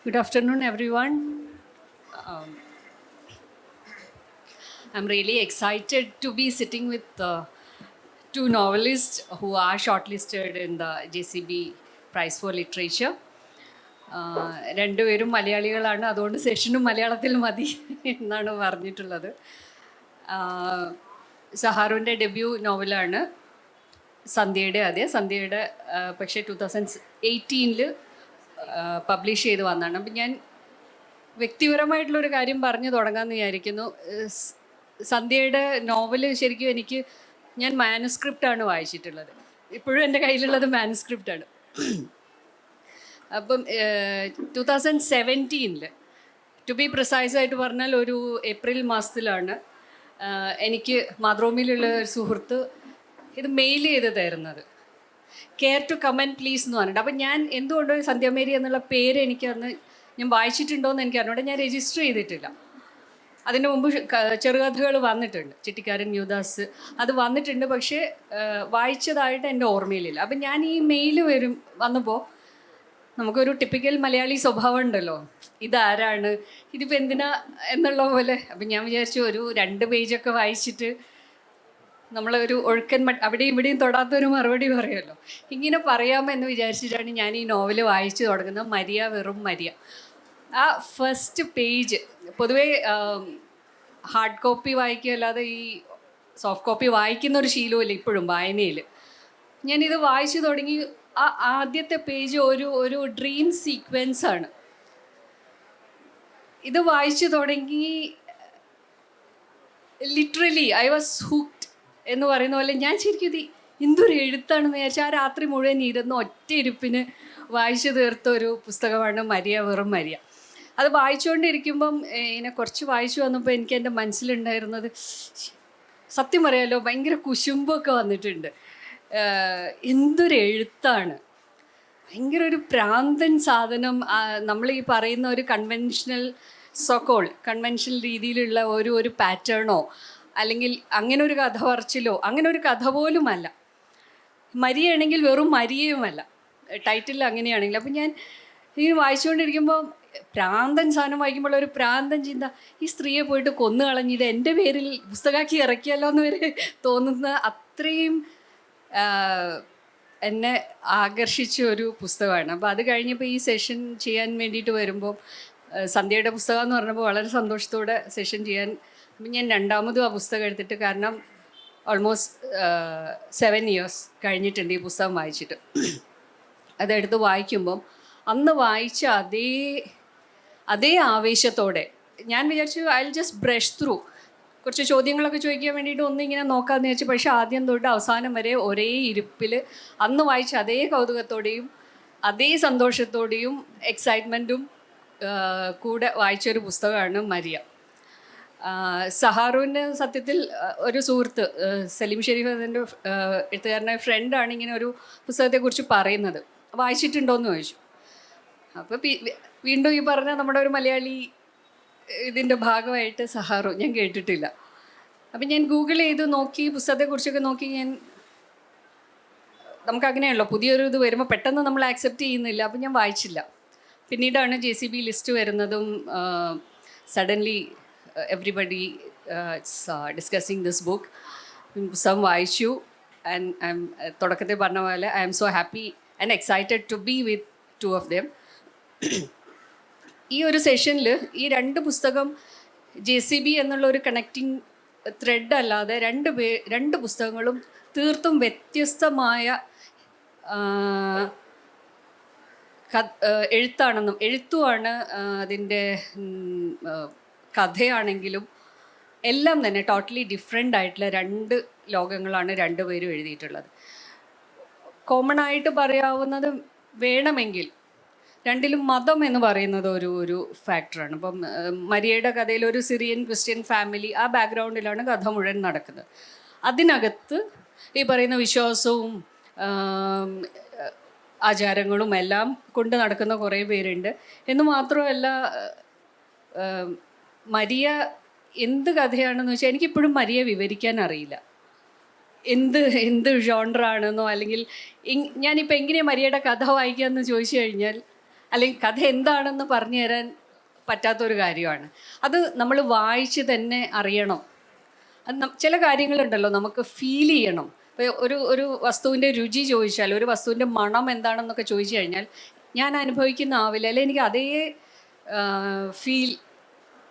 Good afternoon, everyone. Um, I'm really excited to be sitting with two novelists who are shortlisted in the JCB Prize for Literature. രണ്ടുപേരും മലയാളികളാണ്, അതുകൊണ്ട് സെഷനും മലയാളത്തിൽ മതി എന്നാണ് പറഞ്ഞിട്ടുള്ളത്. സഹാറുവിൻ്റെ debut നോവലാണ് സന്ധ്യയുടെ. സന്ധ്യയുടെ പക്ഷേ 2018 പബ്ലിഷ് ചെയ്ത് വന്നതാണ്. അപ്പം ഞാൻ വ്യക്തിപരമായിട്ടുള്ളൊരു കാര്യം പറഞ്ഞു തുടങ്ങാമെന്ന് വിചാരിക്കുന്നു. സന്ധ്യയുടെ നോവല് ശരിക്കും ഞാൻ മാനുസ്ക്രിപ്റ്റാണ് വായിച്ചിട്ടുള്ളത്. ഇപ്പോഴും എൻ്റെ കയ്യിലുള്ളത് മാനുസ്ക്രിപ്റ്റാണ്. അപ്പം 2017 ടു ബി പ്രിസൈസായിട്ട് പറഞ്ഞാൽ ഒരു ഏപ്രിൽ മാസത്തിലാണ് എനിക്ക് മാതൃഭൂമിയിലുള്ള ഒരു സുഹൃത്ത് ഇത് മെയിൽ ചെയ്ത് തരുന്നത്. കെയർ ടു കമൻറ്റ് പ്ലീസ് എന്ന് പറഞ്ഞിട്ട്. അപ്പം ഞാൻ എന്തുകൊണ്ടോ സന്ധ്യാമേരി എന്നുള്ള പേര് എനിക്കന്ന് ഞാൻ വായിച്ചിട്ടുണ്ടോയെന്ന് എനിക്ക് അറിഞ്ഞൂടെ. ഞാൻ രജിസ്റ്റർ ചെയ്തിട്ടില്ല. അതിന് മുമ്പ് ചെറുകഥകൾ വന്നിട്ടുണ്ട്, ചിട്ടിക്കാരൻ യുദാസ് അത് വന്നിട്ടുണ്ട്, പക്ഷേ വായിച്ചതായിട്ട് എൻ്റെ ഓർമ്മയിലില്ല. അപ്പം ഞാൻ ഈ മെയിൽ വന്നപ്പോൾ നമുക്കൊരു ടിപ്പിക്കൽ മലയാളി സ്വഭാവം ഉണ്ടല്ലോ, ഇതാരാണ്, ഇതിപ്പോൾ എന്തിനാ എന്നുള്ള പോലെ. അപ്പം ഞാൻ വിചാരിച്ചു ഒരു 2 പേജൊക്കെ വായിച്ചിട്ട് നമ്മളൊരു ഒഴുക്കൻ അവിടെയും ഇവിടെയും തൊടാത്തൊരു മറുപടി പറയുമല്ലോ, ഇങ്ങനെ പറയാമെന്ന് വിചാരിച്ചിട്ടാണ് ഞാൻ ഈ നോവൽ വായിച്ചു തുടങ്ങുന്നത്. മരിയ വെറും മരിയ. ആ ഫസ്റ്റ് പേജ് പൊതുവേ ഹാർഡ് കോപ്പി വായിക്കുകയല്ലാതെ ഈ സോഫ്റ്റ് കോപ്പി വായിക്കുന്ന ഒരു ശീലമില്ല ഇപ്പോഴും വായനയിൽ. ഞാനിത് വായിച്ചു തുടങ്ങി. ആ ആദ്യത്തെ പേജ് ഒരു ഡ്രീം സീക്വൻസാണ്. ഇത് വായിച്ചു തുടങ്ങി ലിറ്ററലി ഐ വാസ് ഹുക്ഡ് എന്ന് പറയുന്ന പോലെ. ഞാൻ ശരിക്കും ഇത് എന്തൊരു എഴുത്താണെന്ന് വിചാരിച്ചാൽ ആ രാത്രി മുഴുവൻ ഇരുന്ന് ഒറ്റ ഇരുപ്പിന് വായിച്ചു തീർത്ത ഒരു പുസ്തകമാണ് മരിയ വെറും മരിയ. അത് വായിച്ചുകൊണ്ടിരിക്കുമ്പം ഇങ്ങനെ കുറച്ച് വായിച്ചു വന്നപ്പോൾ എനിക്ക് എൻ്റെ മനസ്സിലുണ്ടായിരുന്നത്, സത്യം പറയാമല്ലോ, ഭയങ്കര കുശുമ്പൊക്കെ വന്നിട്ടുണ്ട്. എന്തൊരു എഴുത്താണ്, ഭയങ്കര ഒരു പ്രാന്തൻ സാധനം. നമ്മൾ ഈ പറയുന്ന ഒരു കൺവെൻഷണൽ രീതിയിലുള്ള ഒരു പാറ്റേണോ അല്ലെങ്കിൽ അങ്ങനെ ഒരു കഥ പറച്ചിലോ അങ്ങനെ ഒരു കഥ പോലുമല്ല. മരിയാണെങ്കിൽ വെറും മരിയയുമല്ല ടൈറ്റിൽ അങ്ങനെയാണെങ്കിൽ. അപ്പം ഞാൻ ഈ വായിച്ചുകൊണ്ടിരിക്കുമ്പോൾ പ്രാന്തൻ സാധനം വായിക്കുമ്പോൾ ഒരു പ്രാന്തൻ ചിന്ത, ഈ സ്ത്രീയെ പോയിട്ട് കൊന്നു കളഞ്ഞത് എൻ്റെ പേരിൽ പുസ്തകമാക്കി ഇറക്കിയല്ലോ എന്ന് വരെ തോന്നുന്ന അത്രയും എന്നെ ആകർഷിച്ച ഒരു പുസ്തകമാണ്. അപ്പോൾ അത് കഴിഞ്ഞപ്പോൾ ഈ സെഷൻ ചെയ്യാൻ വേണ്ടിയിട്ട് വരുമ്പോൾ സന്ധ്യയുടെ പുസ്തകം എന്ന് പറഞ്ഞപ്പോൾ വളരെ സന്തോഷത്തോടെ സെഷൻ ചെയ്യാൻ. അപ്പം ഞാൻ രണ്ടാമതും ആ പുസ്തകം എടുത്തിട്ട്, കാരണം ഓൾമോസ്റ്റ് 7 years കഴിഞ്ഞിട്ടുണ്ട് ഈ പുസ്തകം വായിച്ചിട്ട്. അതെടുത്ത് വായിക്കുമ്പം അന്ന് വായിച്ച അതേ ആവേശത്തോടെ ഞാൻ വിചാരിച്ചു I will just brush through, കുറച്ച് ചോദ്യങ്ങളൊക്കെ ചോദിക്കാൻ വേണ്ടിയിട്ട് ഒന്നിങ്ങനെ നോക്കാമെന്ന് വിചാരിച്ചു. പക്ഷേ ആദ്യം തൊട്ട് അവസാനം വരെ ഒരേ ഇരുപ്പിൽ അന്ന് വായിച്ച അതേ കൗതുകത്തോടെയും അതേ സന്തോഷത്തോടെയും എക്സൈറ്റ്മെൻറ്റും കൂടെ വായിച്ചൊരു പുസ്തകമാണ് മരിയ. സഹാറുവിൻ്റെ സത്യത്തിൽ ഒരു സുഹൃത്ത് സലീം ഷെരീഫ് അതിൻ്റെ എഴുത്തുകാരനായ ഫ്രണ്ടാണ് ഇങ്ങനെ ഒരു പുസ്തകത്തെക്കുറിച്ച് പറയുന്നത്. വായിച്ചിട്ടുണ്ടോയെന്ന് ചോദിച്ചു. അപ്പോൾ വീണ്ടും ഈ പറഞ്ഞ നമ്മുടെ ഒരു മലയാളി ഇതിൻ്റെ ഭാഗമായിട്ട് സഹാറു ഞാൻ കേട്ടിട്ടില്ല. അപ്പം ഞാൻ ഗൂഗിൾ ചെയ്ത് നോക്കി, പുസ്തകത്തെക്കുറിച്ചൊക്കെ നോക്കി. നമുക്കങ്ങനെയാണല്ലോ, പുതിയൊരു ഇത് വരുമ്പോൾ പെട്ടെന്ന് നമ്മൾ ആക്സെപ്റ്റ് ചെയ്യുന്നില്ല. അപ്പം ഞാൻ വായിച്ചില്ല. പിന്നീടാണ് JCB ലിസ്റ്റ് വരുന്നതും suddenly everybody discussing this book. പുസ്തകം വായിച്ചു. ആൻഡ് ഐ എം തുടക്കത്തിൽ പറഞ്ഞ പോലെ I'm so happy and excited to be with 2 of them. ഈ ഒരു സെഷനിൽ ഈ 2 പുസ്തകം JCB എന്നുള്ള ഒരു കണക്റ്റിംഗ് ത്രെഡ് അല്ലാതെ 2 പുസ്തകങ്ങളും തീർത്തും വ്യത്യസ്തമായ എഴുത്തുമാണ്. അതിൻ്റെ കഥയാണെങ്കിലും എല്ലാം തന്നെ ടോട്ടലി ഡിഫറെൻ്റ് ആയിട്ടുള്ള 2 ലോകങ്ങളാണ് 2 പേരും എഴുതിയിട്ടുള്ളത്. കോമൺ ആയിട്ട് പറയാവുന്നത് വേണമെങ്കിൽ രണ്ടിലും മതം എന്ന് പറയുന്നത് ഒരു ഫാക്ടറാണ്. ഇപ്പം മരിയയുടെ കഥയിൽ ഒരു സിറിയൻ ക്രിസ്ത്യൻ ഫാമിലി, ആ ബാക്ക്ഗ്രൗണ്ടിലാണ് കഥ മുഴുവൻ നടക്കുന്നത്. അതിനകത്ത് ഈ പറയുന്ന വിശ്വാസവും ആചാരങ്ങളും എല്ലാം കൊണ്ട് നടക്കുന്ന കുറേ പേരുണ്ട്. എന്ന് മാത്രമല്ല, മരിയ എന്ത് കഥയാണെന്ന് വെച്ചാൽ എനിക്കിപ്പോഴും മരിയ വിവരിക്കാൻ അറിയില്ല. എന്ത് ജോൺറാണെന്നോ അല്ലെങ്കിൽ ഞാനിപ്പോൾ എങ്ങനെയാണ് മരിയയുടെ കഥ വായിക്കുക എന്ന് ചോദിച്ചു കഴിഞ്ഞാൽ അല്ലെങ്കിൽ കഥ എന്താണെന്ന് പറഞ്ഞു തരാൻ പറ്റാത്തൊരു കാര്യമാണ്. അത് നമ്മൾ വായിച്ച് തന്നെ അറിയണം. അത് ചില കാര്യങ്ങളുണ്ടല്ലോ നമുക്ക് ഫീൽ ചെയ്യണം. ഇപ്പോൾ ഒരു വസ്തുവിൻ്റെ രുചി ചോദിച്ചാൽ, ഒരു വസ്തുവിൻ്റെ മണം എന്താണെന്നൊക്കെ ചോദിച്ചു കഴിഞ്ഞാൽ ഞാൻ അനുഭവിക്കുന്ന ആവില്ല, അല്ലെങ്കിൽ എനിക്ക് അതേ ഫീൽ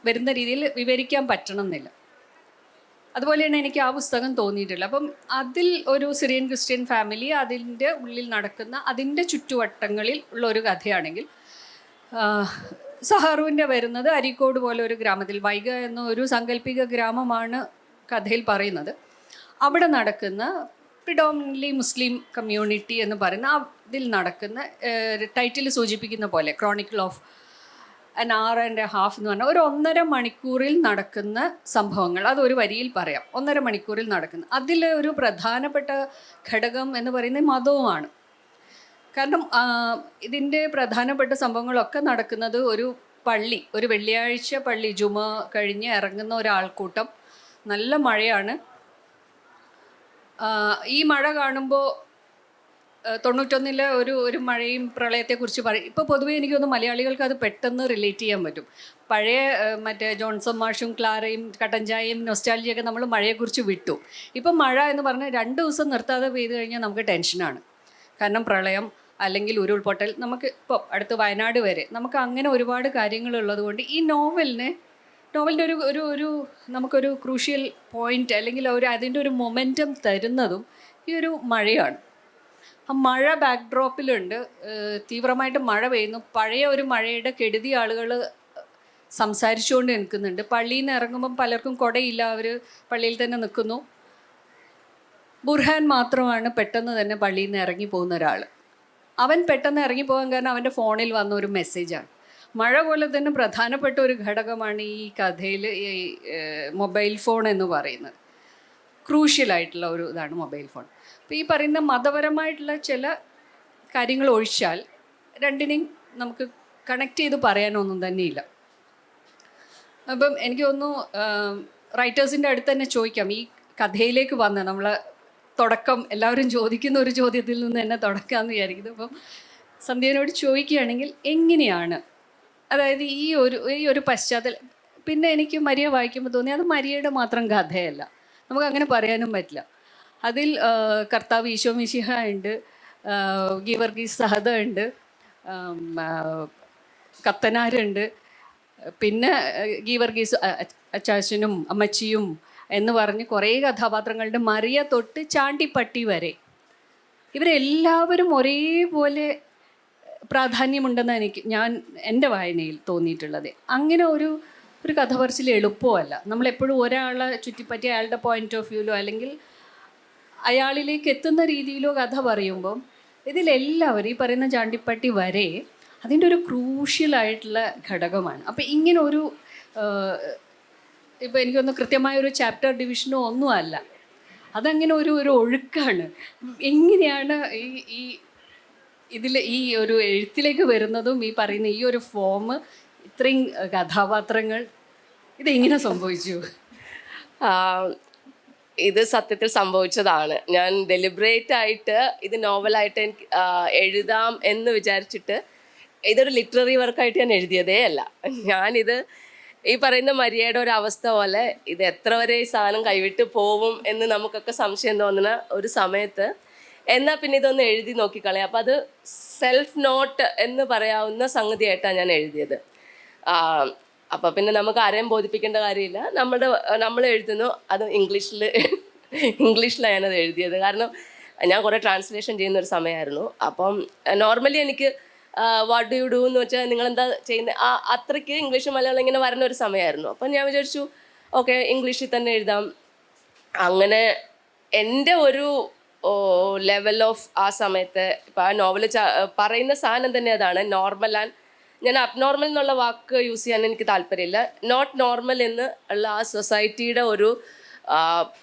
വരുന്ന രീതിയിൽ വിവരിക്കാൻ പറ്റണം എന്നില്ല. അതുപോലെയാണ് എനിക്ക് ആ പുസ്തകം തോന്നിയിട്ടുള്ളത്. അപ്പം അതിൽ ഒരു സിറിയൻ ക്രിസ്ത്യൻ ഫാമിലി, അതിൻ്റെ ഉള്ളിൽ നടക്കുന്ന അതിൻ്റെ ചുറ്റുവട്ടങ്ങളിൽ ഉള്ള ഒരു കഥയാണെങ്കിൽ, സഹാറുവിൻ്റെ വരുന്നത് അരീക്കോട് പോലെ ഒരു ഗ്രാമത്തിൽ, വൈഗ എന്ന ഒരു സാങ്കല്പിക ഗ്രാമമാണ് കഥയിൽ പറയുന്നത്. അവിടെ നടക്കുന്ന പ്രിഡോമിനൻ്റ്ലി മുസ്ലിം കമ്മ്യൂണിറ്റി എന്ന് പറയുന്ന അതിൽ നടക്കുന്ന, ടൈറ്റിൽ സൂചിപ്പിക്കുന്ന പോലെ Chronicle of an hour and a half എന്ന് പറഞ്ഞാൽ ഒരു 1.5 മണിക്കൂറിൽ നടക്കുന്ന സംഭവങ്ങൾ, അതൊരു വരിയിൽ പറയാം. 1.5 മണിക്കൂറിൽ നടക്കുന്ന അതിൽ ഒരു പ്രധാനപ്പെട്ട ഘടകം എന്ന് പറയുന്നത് മതവുമാണ്. കാരണം ഇതിൻ്റെ പ്രധാനപ്പെട്ട സംഭവങ്ങളൊക്കെ നടക്കുന്നത് ഒരു പള്ളി, ഒരു വെള്ളിയാഴ്ച പള്ളി, ജുമ കഴിഞ്ഞ് ഇറങ്ങുന്ന ഒരാൾക്കൂട്ടം. നല്ല മഴയാണ്. ഈ മഴ കാണുമ്പോൾ 91 ഒരു മഴയും പ്രളയത്തെക്കുറിച്ച് പറയും. ഇപ്പോൾ പൊതുവേ എനിക്കൊന്ന് മലയാളികൾക്ക് അത് പെട്ടെന്ന് റിലേറ്റ് ചെയ്യാൻ പറ്റും. പഴയ മറ്റേ ജോൺസൺ മാഷും ക്ലാരയും കട്ടൻചായയും നൊസ്റ്റാൾജിയൊക്കെ നമ്മൾ മഴയെക്കുറിച്ച് വിട്ടു. ഇപ്പം മഴ എന്ന് പറഞ്ഞാൽ 2 ദിവസം നിർത്താതെ പെയ്ത് കഴിഞ്ഞാൽ നമുക്ക് ടെൻഷനാണ്. കാരണം പ്രളയം അല്ലെങ്കിൽ ഉരുൾപൊട്ടൽ, നമുക്ക് ഇപ്പോൾ അടുത്ത് വയനാട് വരെ നമുക്ക് അങ്ങനെ ഒരുപാട് കാര്യങ്ങളുള്ളത് കൊണ്ട് ഈ നോവലിൻ്റെ ഒരു നമുക്കൊരു ക്രൂഷ്യൽ പോയിൻ്റ് അല്ലെങ്കിൽ അതിൻ്റെ ഒരു മൊമെൻറ്റം തരുന്നതും ഈ ഒരു മഴയാണ്. ആ മഴ ബാക്ക്ഡ്രോപ്പിലുണ്ട്, തീവ്രമായിട്ട് മഴ പെയ്യുന്നു. പഴയ ഒരു മഴയുടെ കെടുതി ആളുകൾ സംസാരിച്ചുകൊണ്ട് നിൽക്കുന്നുണ്ട്. പള്ളിയിൽ നിന്ന് ഇറങ്ങുമ്പം പലർക്കും കുടയില്ല, അവർ പള്ളിയിൽ തന്നെ നിൽക്കുന്നു. ബുർഹാൻ മാത്രമാണ് പെട്ടെന്ന് തന്നെ പള്ളിയിൽ നിന്ന് ഇറങ്ങി പോകുന്ന ഒരാൾ. അവൻ പെട്ടെന്ന് ഇറങ്ങിപ്പോകാൻ കാരണം അവൻ്റെ ഫോണിൽ വന്ന ഒരു മെസ്സേജാണ്. മഴ പോലെ തന്നെ പ്രധാനപ്പെട്ട ഒരു ഘടകമാണ് ഈ കഥയിൽ ഈ മൊബൈൽ ഫോൺ എന്ന് പറയുന്നത്. ക്രൂഷ്യലായിട്ടുള്ള ഒരു ഇതാണ് മൊബൈൽ ഫോൺ. അപ്പോൾ ഈ പറയുന്ന മതപരമായിട്ടുള്ള ചില കാര്യങ്ങൾ ഒഴിച്ചാൽ രണ്ടിനെയും നമുക്ക് കണക്ട് ചെയ്ത് പറയാനൊന്നും തന്നെയില്ല. അപ്പം എനിക്ക് തോന്നുന്നു റൈറ്റേഴ്സിൻ്റെ അടുത്ത് തന്നെ ചോദിക്കാം, ഈ കഥയിലേക്ക് വന്ന നമ്മളെ തുടക്കം എല്ലാവരും ചോദിക്കുന്ന ഒരു ചോദ്യത്തിൽ നിന്ന് തന്നെ തുടക്കാമെന്ന് വിചാരിക്കുന്നു. അപ്പം സന്ധ്യനോട് ചോദിക്കുകയാണെങ്കിൽ എങ്ങനെയാണ്, അതായത് ഈ ഒരു പശ്ചാത്തലം. പിന്നെ എനിക്ക് മരിയ വായിക്കുമ്പോൾ തോന്നി അത് മരിയയുടെ മാത്രം കഥയല്ല, നമുക്കങ്ങനെ പറയാനും പറ്റില്ല. അതിൽ കർത്താവ് ഈശോ മിശിഹ ഉണ്ട്, ഗീവർഗീസ് സഹദ ഉണ്ട്, കത്തനാരുണ്ട്, പിന്നെ ഗീവർഗീസ് അച്ചാച്ചനും അമ്മച്ചിയും എന്ന് പറഞ്ഞ് കുറേ കഥാപാത്രങ്ങളുടെ, മറിയ തൊട്ട് ചാണ്ടിപ്പട്ടി വരെ ഇവരെല്ലാവരും ഒരേപോലെ പ്രാധാന്യമുണ്ടെന്ന് എൻ്റെ വായനയിൽ തോന്നിയിട്ടുള്ളത്. അങ്ങനെ ഒരു കഥ പറച്ചിൽ എളുപ്പമല്ല. നമ്മളെപ്പോഴും ഒരാളെ ചുറ്റിപ്പറ്റി അയാളുടെ പോയിൻ്റ് ഓഫ് വ്യൂവിലോ അല്ലെങ്കിൽ അയാളിലേക്ക് എത്തുന്ന രീതിയിലോ കഥ പറയുമ്പം ഇതിലെല്ലാവരും ഈ പറയുന്ന ചാണ്ടിപ്പട്ടി വരെ അതിൻ്റെ ഒരു ക്രൂഷ്യലായിട്ടുള്ള ഘടകമാണ്. അപ്പോൾ ഇങ്ങനെ ഒരു ഇപ്പോൾ എനിക്കൊന്ന് കൃത്യമായൊരു ചാപ്റ്റർ ഡിവിഷനോ ഒന്നുമല്ല, അതങ്ങനെ ഒരു ഒഴുക്കാണ്. എങ്ങനെയാണ് ഈ ഇതിൽ ഈ ഒരു എഴുത്തിലേക്ക് വരുന്നതും ഈ പറയുന്ന ഈ ഒരു ഫോം, ഇത്രയും കഥാപാത്രങ്ങൾ, ഇതെങ്ങനെ സംഭവിച്ചു? ഇത് സത്യത്തിൽ സംഭവിച്ചതാണ്. ഞാൻ ഡെലിബറേറ്റ് ആയിട്ട് ഇത് നോവലായിട്ട് എനിക്ക് എഴുതാം എന്ന് വിചാരിച്ചിട്ട് ഇതൊരു ലിറ്റററി വർക്കായിട്ട് ഞാൻ എഴുതിയതേ അല്ല. ഞാനിത് ഈ പറയുന്ന മരിയയുടെ ഒരു അവസ്ഥ പോലെ ഇത് എത്ര വരെ ഈ സാധനം കൈവിട്ട് പോവും എന്ന് നമുക്കൊക്കെ സംശയം തോന്നുന്ന ഒരു സമയത്ത് എന്നാൽ പിന്നെ ഇതൊന്ന് എഴുതി നോക്കിക്കളയാം. അപ്പം അത് സെൽഫ് നോട്ട് എന്ന് പറയാവുന്ന സംഗതിയായിട്ടാണ് ഞാൻ എഴുതിയത്. അപ്പം പിന്നെ നമുക്ക് ആരെയും ബോധിപ്പിക്കേണ്ട കാര്യമില്ല. നമ്മൾ എഴുതുന്നു, അത് ഇംഗ്ലീഷിലാണ് ഞാനത് എഴുതിയത്. കാരണം ഞാൻ കുറേ ട്രാൻസ്ലേഷൻ ചെയ്യുന്നൊരു സമയമായിരുന്നു. അപ്പം നോർമലി എനിക്ക് വാട്ട് ഡു യു ഡു എന്ന് വെച്ചാൽ നിങ്ങളെന്താ ചെയ്യുന്നത്, അത്രയ്ക്ക് ഇംഗ്ലീഷും മലയാളം ഇങ്ങനെ വരുന്ന ഒരു സമയമായിരുന്നു. അപ്പം ഞാൻ വിചാരിച്ചു ഓക്കെ ഇംഗ്ലീഷിൽ തന്നെ എഴുതാം. അങ്ങനെ എൻ്റെ ഒരു ലെവൽ ഓഫ് ആ സമയത്ത് ഇപ്പം ആ നോവൽ പറയുന്ന സാധനം തന്നെ അതാണ്, നോർമൽ ആൻഡ്, ഞാൻ അബ്നോർമൽ എന്നുള്ള വാക്ക് യൂസ് ചെയ്യാൻ എനിക്ക് താല്പര്യമില്ല. നോട്ട് നോർമൽ എന്ന് ഉള്ള ആ സൊസൈറ്റിയുടെ ഒരു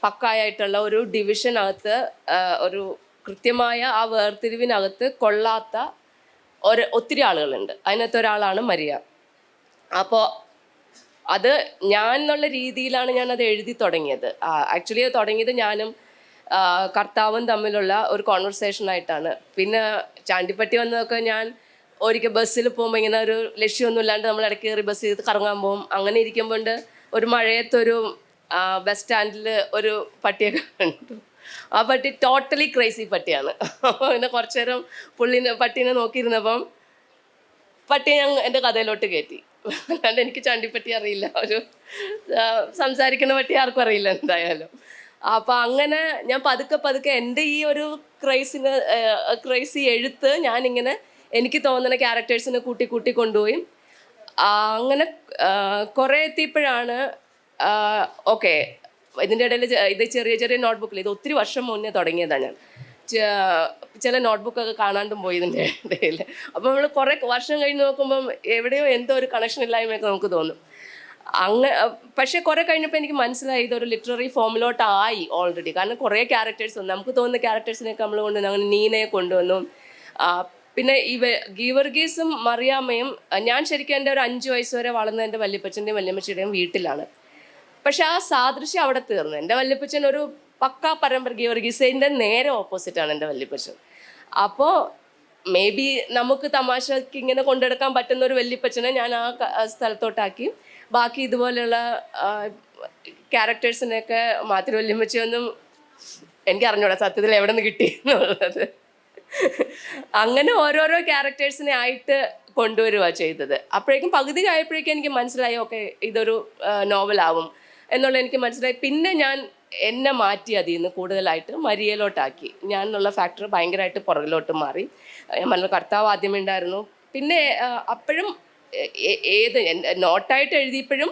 പക്കായായിട്ടുള്ള ഒരു ഡിവിഷനകത്ത്, ഒരു കൃത്യമായ ആ വേർതിരിവിനകത്ത് കൊള്ളാത്ത ഒത്തിരി ആളുകളുണ്ട്. അതിനകത്ത് ഒരാളാണ് മരിയ. അപ്പോൾ അത് ഞാൻ എന്നുള്ള രീതിയിലാണ് ഞാനത് എഴുതി തുടങ്ങിയത്. ആക്ച്വലി അത് തുടങ്ങിയത് ഞാനും കർത്താവും തമ്മിലുള്ള ഒരു കോൺവെർസേഷനായിട്ടാണ്. പിന്നെ ചാണ്ടിപ്പട്ടി വന്നതൊക്കെ ഞാൻ ഒരിക്കൽ ബസ്സിൽ പോകുമ്പോൾ ഇങ്ങനെ ഒരു ലക്ഷ്യമൊന്നും ഇല്ലാണ്ട് നമ്മൾ ഇടയ്ക്ക് കയറി ബസ് ചെയ്ത് കറങ്ങാൻ പോകും. അങ്ങനെ ഇരിക്കുമ്പോൾ ഒരു മഴയത്തൊരു ബസ് സ്റ്റാൻഡിൽ ഒരു പട്ടിയൊക്കെ കണ്ടു. ആ പട്ടി ടോട്ടലി ക്രേസി പട്ടിയാണ്. അപ്പോൾ പിന്നെ കുറച്ചു നേരം പട്ടീനെ നോക്കിയിരുന്നപ്പം പട്ടിയെ ഞാൻ എൻ്റെ കഥയിലോട്ട് കയറ്റി. അല്ലാണ്ട് എനിക്ക് ചണ്ടിപ്പട്ടി അറിയില്ല, ഒരു സംസാരിക്കുന്ന പട്ടി ആർക്കും അറിയില്ല എന്തായാലും. അപ്പം അങ്ങനെ ഞാൻ പതുക്കെ എൻ്റെ ഈ ഒരു ക്രേസി എഴുത്ത് ഞാനിങ്ങനെ എനിക്ക് തോന്നുന്ന ക്യാരക്ടേഴ്സിനെ കൂട്ടി കൊണ്ടുപോയി അങ്ങനെ കുറേ എത്തിയപ്പോഴാണ് ഓക്കെ ഇതിൻ്റെ ഇടയിൽ ഇത് ചെറിയ നോട്ട്ബുക്കിൽ ഇത് ഒത്തിരി വർഷം മുന്നേ തുടങ്ങിയതാണ് ഞാൻ. ചില നോട്ട്ബുക്കൊക്കെ കാണാണ്ടും പോയി ഇതിൻ്റെ ഇടയിൽ. അപ്പോൾ നമ്മൾ കുറേ വർഷം കഴിഞ്ഞ് നോക്കുമ്പം എവിടെയോ എന്തോ ഒരു കണക്ഷൻ ഇല്ലായ്മയൊക്കെ നമുക്ക് തോന്നും. പക്ഷേ കുറേ കഴിഞ്ഞപ്പോൾ എനിക്ക് മനസ്സിലായി ഇതൊരു ലിറ്റററി ഫോമിലോട്ടായി ഓൾറെഡി. കാരണം കുറേ ക്യാരക്ടേഴ്സ് വന്നു, നമുക്ക് തോന്നുന്ന ക്യാരക്ടേഴ്സിനെയൊക്കെ നമ്മൾ കൊണ്ടുവന്നു. അങ്ങനെ നീനയെ കൊണ്ടുവന്നു. പിന്നെ ഗീവർഗീസും മറിയാമ്മയും ഞാൻ ശരിക്കും എൻ്റെ ഒരു 5 വയസ്സ് വരെ വളർന്ന എൻ്റെ വല്യപ്പച്ചൻ്റെയും വല്യമ്മച്ചിയുടെയും വീട്ടിലാണ്. പക്ഷെ ആ സാദൃശ്യം അവിടെ തീർന്നു. എൻ്റെ വല്യപ്പച്ചൻ ഒരു പക്കാ പരമ്പര ഗീവർഗീസിൻ്റെ നേരെ ഓപ്പോസിറ്റാണ് എൻ്റെ വല്യപ്പച്ചൻ. അപ്പോൾ മേ ബി നമുക്ക് തമാശക്ക് ഇങ്ങനെ കൊണ്ടെടുക്കാൻ പറ്റുന്ന ഒരു വല്യപ്പച്ചനെ ഞാൻ ആ സ്ഥലത്തോട്ടാക്കി. ബാക്കി ഇതുപോലെയുള്ള ക്യാരക്ടേഴ്സിനെയൊക്കെ മാതിരി വല്യമ്മച്ചിയൊന്നും എനിക്ക് അറിഞ്ഞൂടാ സത്യത്തിൽ എവിടെ നിന്ന് കിട്ടി എന്നുള്ളത്. അങ്ങനെ ഓരോരോ ക്യാരക്ടേഴ്സിനെ ആയിട്ട് കൊണ്ടുവരിക ചെയ്തത്. അപ്പോഴേക്കും പകുതി ആയപ്പോഴേക്കും എനിക്ക് മനസ്സിലായി ഓക്കെ ഇതൊരു നോവലാവും എന്നുള്ള എനിക്ക് മനസ്സിലായി. പിന്നെ ഞാൻ എന്നെ മാറ്റി അതിൽ നിന്ന് കൂടുതലായിട്ട് മരിയയിലോട്ടാക്കി. ഞാൻ എന്നുള്ള ഫാക്ടർ ഭയങ്കരമായിട്ട് പുറകിലോട്ട് മാറി. ഞാൻ പറഞ്ഞ കർത്താവ് ആദ്യമേ ഉണ്ടായിരുന്നു. പിന്നെ അപ്പോഴും ഏത് നോട്ടായിട്ട് എഴുതിയപ്പോഴും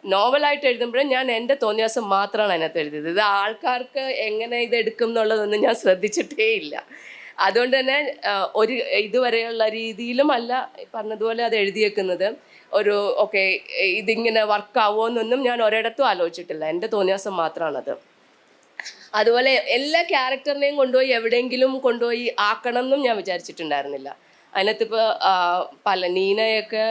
നോവലായിട്ട് എഴുതുമ്പോഴും ഞാൻ എൻ്റെ തോന്നിയാസം മാത്രമാണ് അതിനകത്ത് എഴുതിയത്. ഇത് ആൾക്കാർക്ക് എങ്ങനെ ഇത് എടുക്കും എന്നുള്ളതൊന്നും ഞാൻ ശ്രദ്ധിച്ചിട്ടേ ഇല്ല. അതുകൊണ്ട് തന്നെ ഒരു ഇതുവരെയുള്ള രീതിയിലും അല്ല പറഞ്ഞതുപോലെ അത് എഴുതിയേക്കുന്നത്. ഒരു ഓക്കെ ഇതിങ്ങനെ വർക്കാവുമോ എന്നൊന്നും ഞാൻ ഒരിടത്തും ആലോചിച്ചിട്ടില്ല. എൻ്റെ തോന്നിയാസം മാത്രമാണത്. അതുപോലെ എല്ലാ ക്യാരക്ടറിനെയും കൊണ്ടുപോയി എവിടെയെങ്കിലും കൊണ്ടുപോയി ആക്കണം എന്നും ഞാൻ വിചാരിച്ചിട്ടുണ്ടായിരുന്നില്ല. അതിനകത്തിപ്പോൾ നീനയൊക്കെ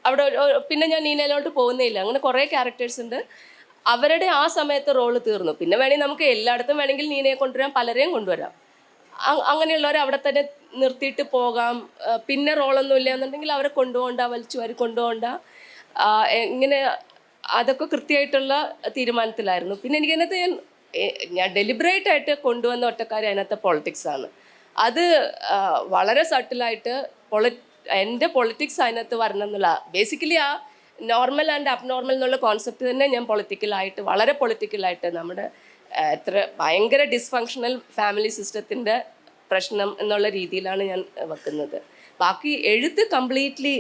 അവിടെ പിന്നെ ഞാൻ നീനയിലോട്ട് പോകുന്നേ ഇല്ല. അങ്ങനെ കുറേ ക്യാരക്ടേഴ്സ് ഉണ്ട്. അവരുടെ ആ സമയത്ത് റോള് തീർന്നു. പിന്നെ വേണമെങ്കിൽ നമുക്ക് എല്ലായിടത്തും വേണമെങ്കിൽ നീനയെ കൊണ്ടുവരാം, പലരെയും കൊണ്ടുവരാം. അങ്ങനെയുള്ളവരെ അവിടെ തന്നെ നിർത്തിയിട്ട് പോകാം. പിന്നെ റോളൊന്നും ഇല്ല എന്നുണ്ടെങ്കിൽ അവരെ കൊണ്ടുപോകണ്ട, വലിച്ചു വാരി കൊണ്ടുപോകണ്ട. ഇങ്ങനെ അതൊക്കെ കൃത്യമായിട്ടുള്ള തീരുമാനത്തിലായിരുന്നു. പിന്നെ എനിക്കതിനകത്ത് ഞാൻ ഡെലിബറേറ്റ് ആയിട്ട് കൊണ്ടുവന്ന ഒറ്റക്കാര്യം അതിനകത്തെ പൊളിറ്റിക്സാണ്. അത് വളരെ സട്ടിലായിട്ട് എൻ്റെ പൊളിറ്റിക്സ് അതിനകത്ത് വരണം എന്നുള്ള ബേസിക്കലി ആ നോർമൽ ആൻഡ് അബ്നോർമൽ എന്നുള്ള കോൺസെപ്റ്റ് തന്നെ ഞാൻ പൊളിറ്റിക്കലായിട്ട് വളരെ പൊളിറ്റിക്കലായിട്ട് നമ്മുടെ എത്ര ഭയങ്കര ഡിസ്ഫങ്ഷണൽ ഫാമിലി സിസ്റ്റത്തിൻ്റെ പ്രശ്നം എന്നുള്ള രീതിയിലാണ് ഞാൻ വെക്കുന്നത്. ബാക്കി എഴുത്ത് കംപ്ലീറ്റ്ലി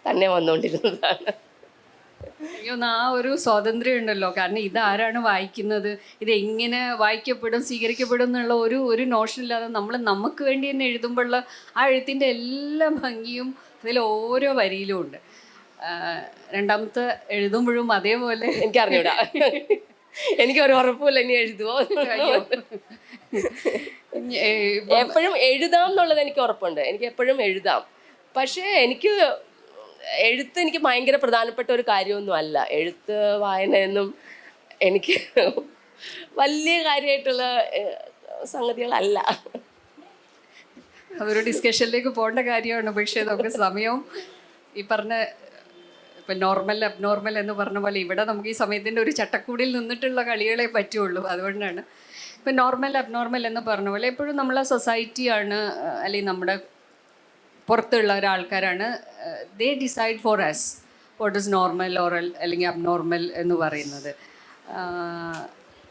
തന്നെ വന്നുകൊണ്ടിരുന്നതാണ്. എനിക്കൊന്ന് ആ ഒരു സ്വാതന്ത്ര്യം ഉണ്ടല്ലോ. കാരണം ഇതാരാണ് വായിക്കുന്നത്, ഇതെങ്ങനെ വായിക്കപ്പെടും, സ്വീകരിക്കപ്പെടും എന്നുള്ള ഒരു നോഷനില്ലാതെ നമ്മൾ നമുക്ക് വേണ്ടി തന്നെ എഴുതുമ്പോഴുള്ള ആ എഴുത്തിൻ്റെ എല്ലാ ഭംഗിയും അതിൽ ഓരോ വരിയിലും ഉണ്ട്. രണ്ടാമത്തെ എഴുതുമ്പോഴും അതേപോലെ എനിക്കറിഞ്ഞൂടാ, എനിക്കൊരു ഉറപ്പില്ല ഇനി എഴുതുമോ. എപ്പോഴും എഴുതാം എന്നുള്ളത് എനിക്ക് ഉറപ്പുണ്ട്. എനിക്ക് എപ്പോഴും എഴുതാം. പക്ഷേ എഴുത്ത് എനിക്ക് ഭയങ്കര പ്രധാനപ്പെട്ട ഒരു കാര്യമൊന്നും അല്ല. എഴുത്ത് വായനയൊന്നും എനിക്ക് വലിയ കാര്യമായിട്ടുള്ള സംഗതികളല്ല. അതൊരു ഡിസ്കഷനിലേക്ക് പോകേണ്ട കാര്യമാണ്. പക്ഷേ നമുക്ക് സമയവും ഈ പറഞ്ഞ ഇപ്പം നോർമൽ അബ്നോർമൽ എന്ന് പറഞ്ഞ പോലെ ഇവിടെ നമുക്ക് ഈ സമയത്തിൻ്റെ ഒരു ചട്ടക്കൂടിൽ നിന്നിട്ടുള്ള കളികളെ പറ്റുള്ളൂ. അതുകൊണ്ടാണ് ഇപ്പം നോർമൽ അബ്നോർമൽ എന്ന് പറഞ്ഞ പോലെ എപ്പോഴും നമ്മളെ സൊസൈറ്റിയാണ് അല്ലെങ്കിൽ നമ്മുടെ പുറത്തുള്ള ഒരാൾക്കാരാണ് they decide for us what is normal or അല്ലെങ്കിൽ അബ്നോർമൽ എന്ന് പറയുന്നത്.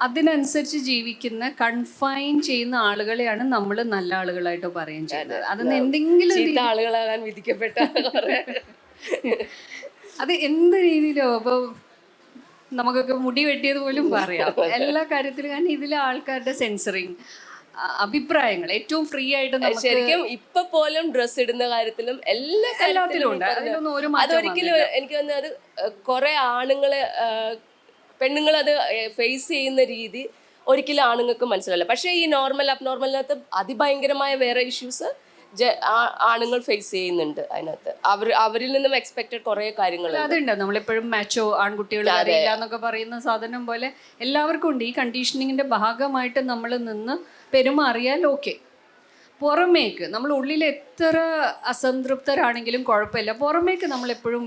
അതിനനുസരിച്ച് ജീവിക്കുന്ന കൺഫൈൻ ചെയ്യുന്ന ആളുകളെയാണ് നമ്മൾ നല്ല ആളുകളായിട്ട് പറയുകയും ചെയ്യുന്നത്. അതൊന്ന് എന്തെങ്കിലും ആളുകളാകാൻ വിധിക്കപ്പെട്ട അത് എന്ത് രീതിയിലോ അപ്പോൾ നമുക്കൊക്കെ മുടി വെട്ടിയത് പോലും പറയാം എല്ലാ കാര്യത്തിലും. കാരണം ഇതിലെ ആൾക്കാരുടെ സെൻസറിങ് അഭിപ്രായങ്ങൾ ഏറ്റവും ഫ്രീ ആയിട്ട് ശരിക്കും ഇപ്പൊ പോലും ഡ്രസ്സ് ഇടുന്ന കാര്യത്തിലും എല്ലാത്തിലും ഉണ്ട്. അതൊരിക്കലും എനിക്ക് തോന്നുന്നത് കുറെ പെണ്ണുങ്ങളത് ഫേസ് ചെയ്യുന്ന രീതി ഒരിക്കലും ആണുങ്ങൾക്ക് മനസ്സിലല്ല. പക്ഷേ ഈ നോർമൽ അബ്നോർമലിനകത്ത് അതിഭയങ്കരമായ വേറെ ഇഷ്യൂസ് ആണുങ്ങൾ ഫേസ് ചെയ്യുന്നുണ്ട്. അതിനകത്ത് അവരിൽ നിന്നും എക്സ്പെക്റ്റഡ് കുറേ കാര്യങ്ങൾ അതുണ്ട്. നമ്മളെപ്പോഴും മാച്ചോ ആൺകുട്ടികൾ അറിയില്ല എന്നൊക്കെ പറയുന്ന സാധനം പോലെ എല്ലാവർക്കും ഉണ്ട്. ഈ കണ്ടീഷനിങ്ങിന്റെ ഭാഗമായിട്ട് നമ്മൾ നിന്ന് പെരുമാറിയാൽ ഓക്കെ. പുറമേക്ക് നമ്മൾ ഉള്ളിൽ എത്ര അസംതൃപ്തരാണെങ്കിലും കുഴപ്പമില്ല, പുറമേക്ക് നമ്മളെപ്പോഴും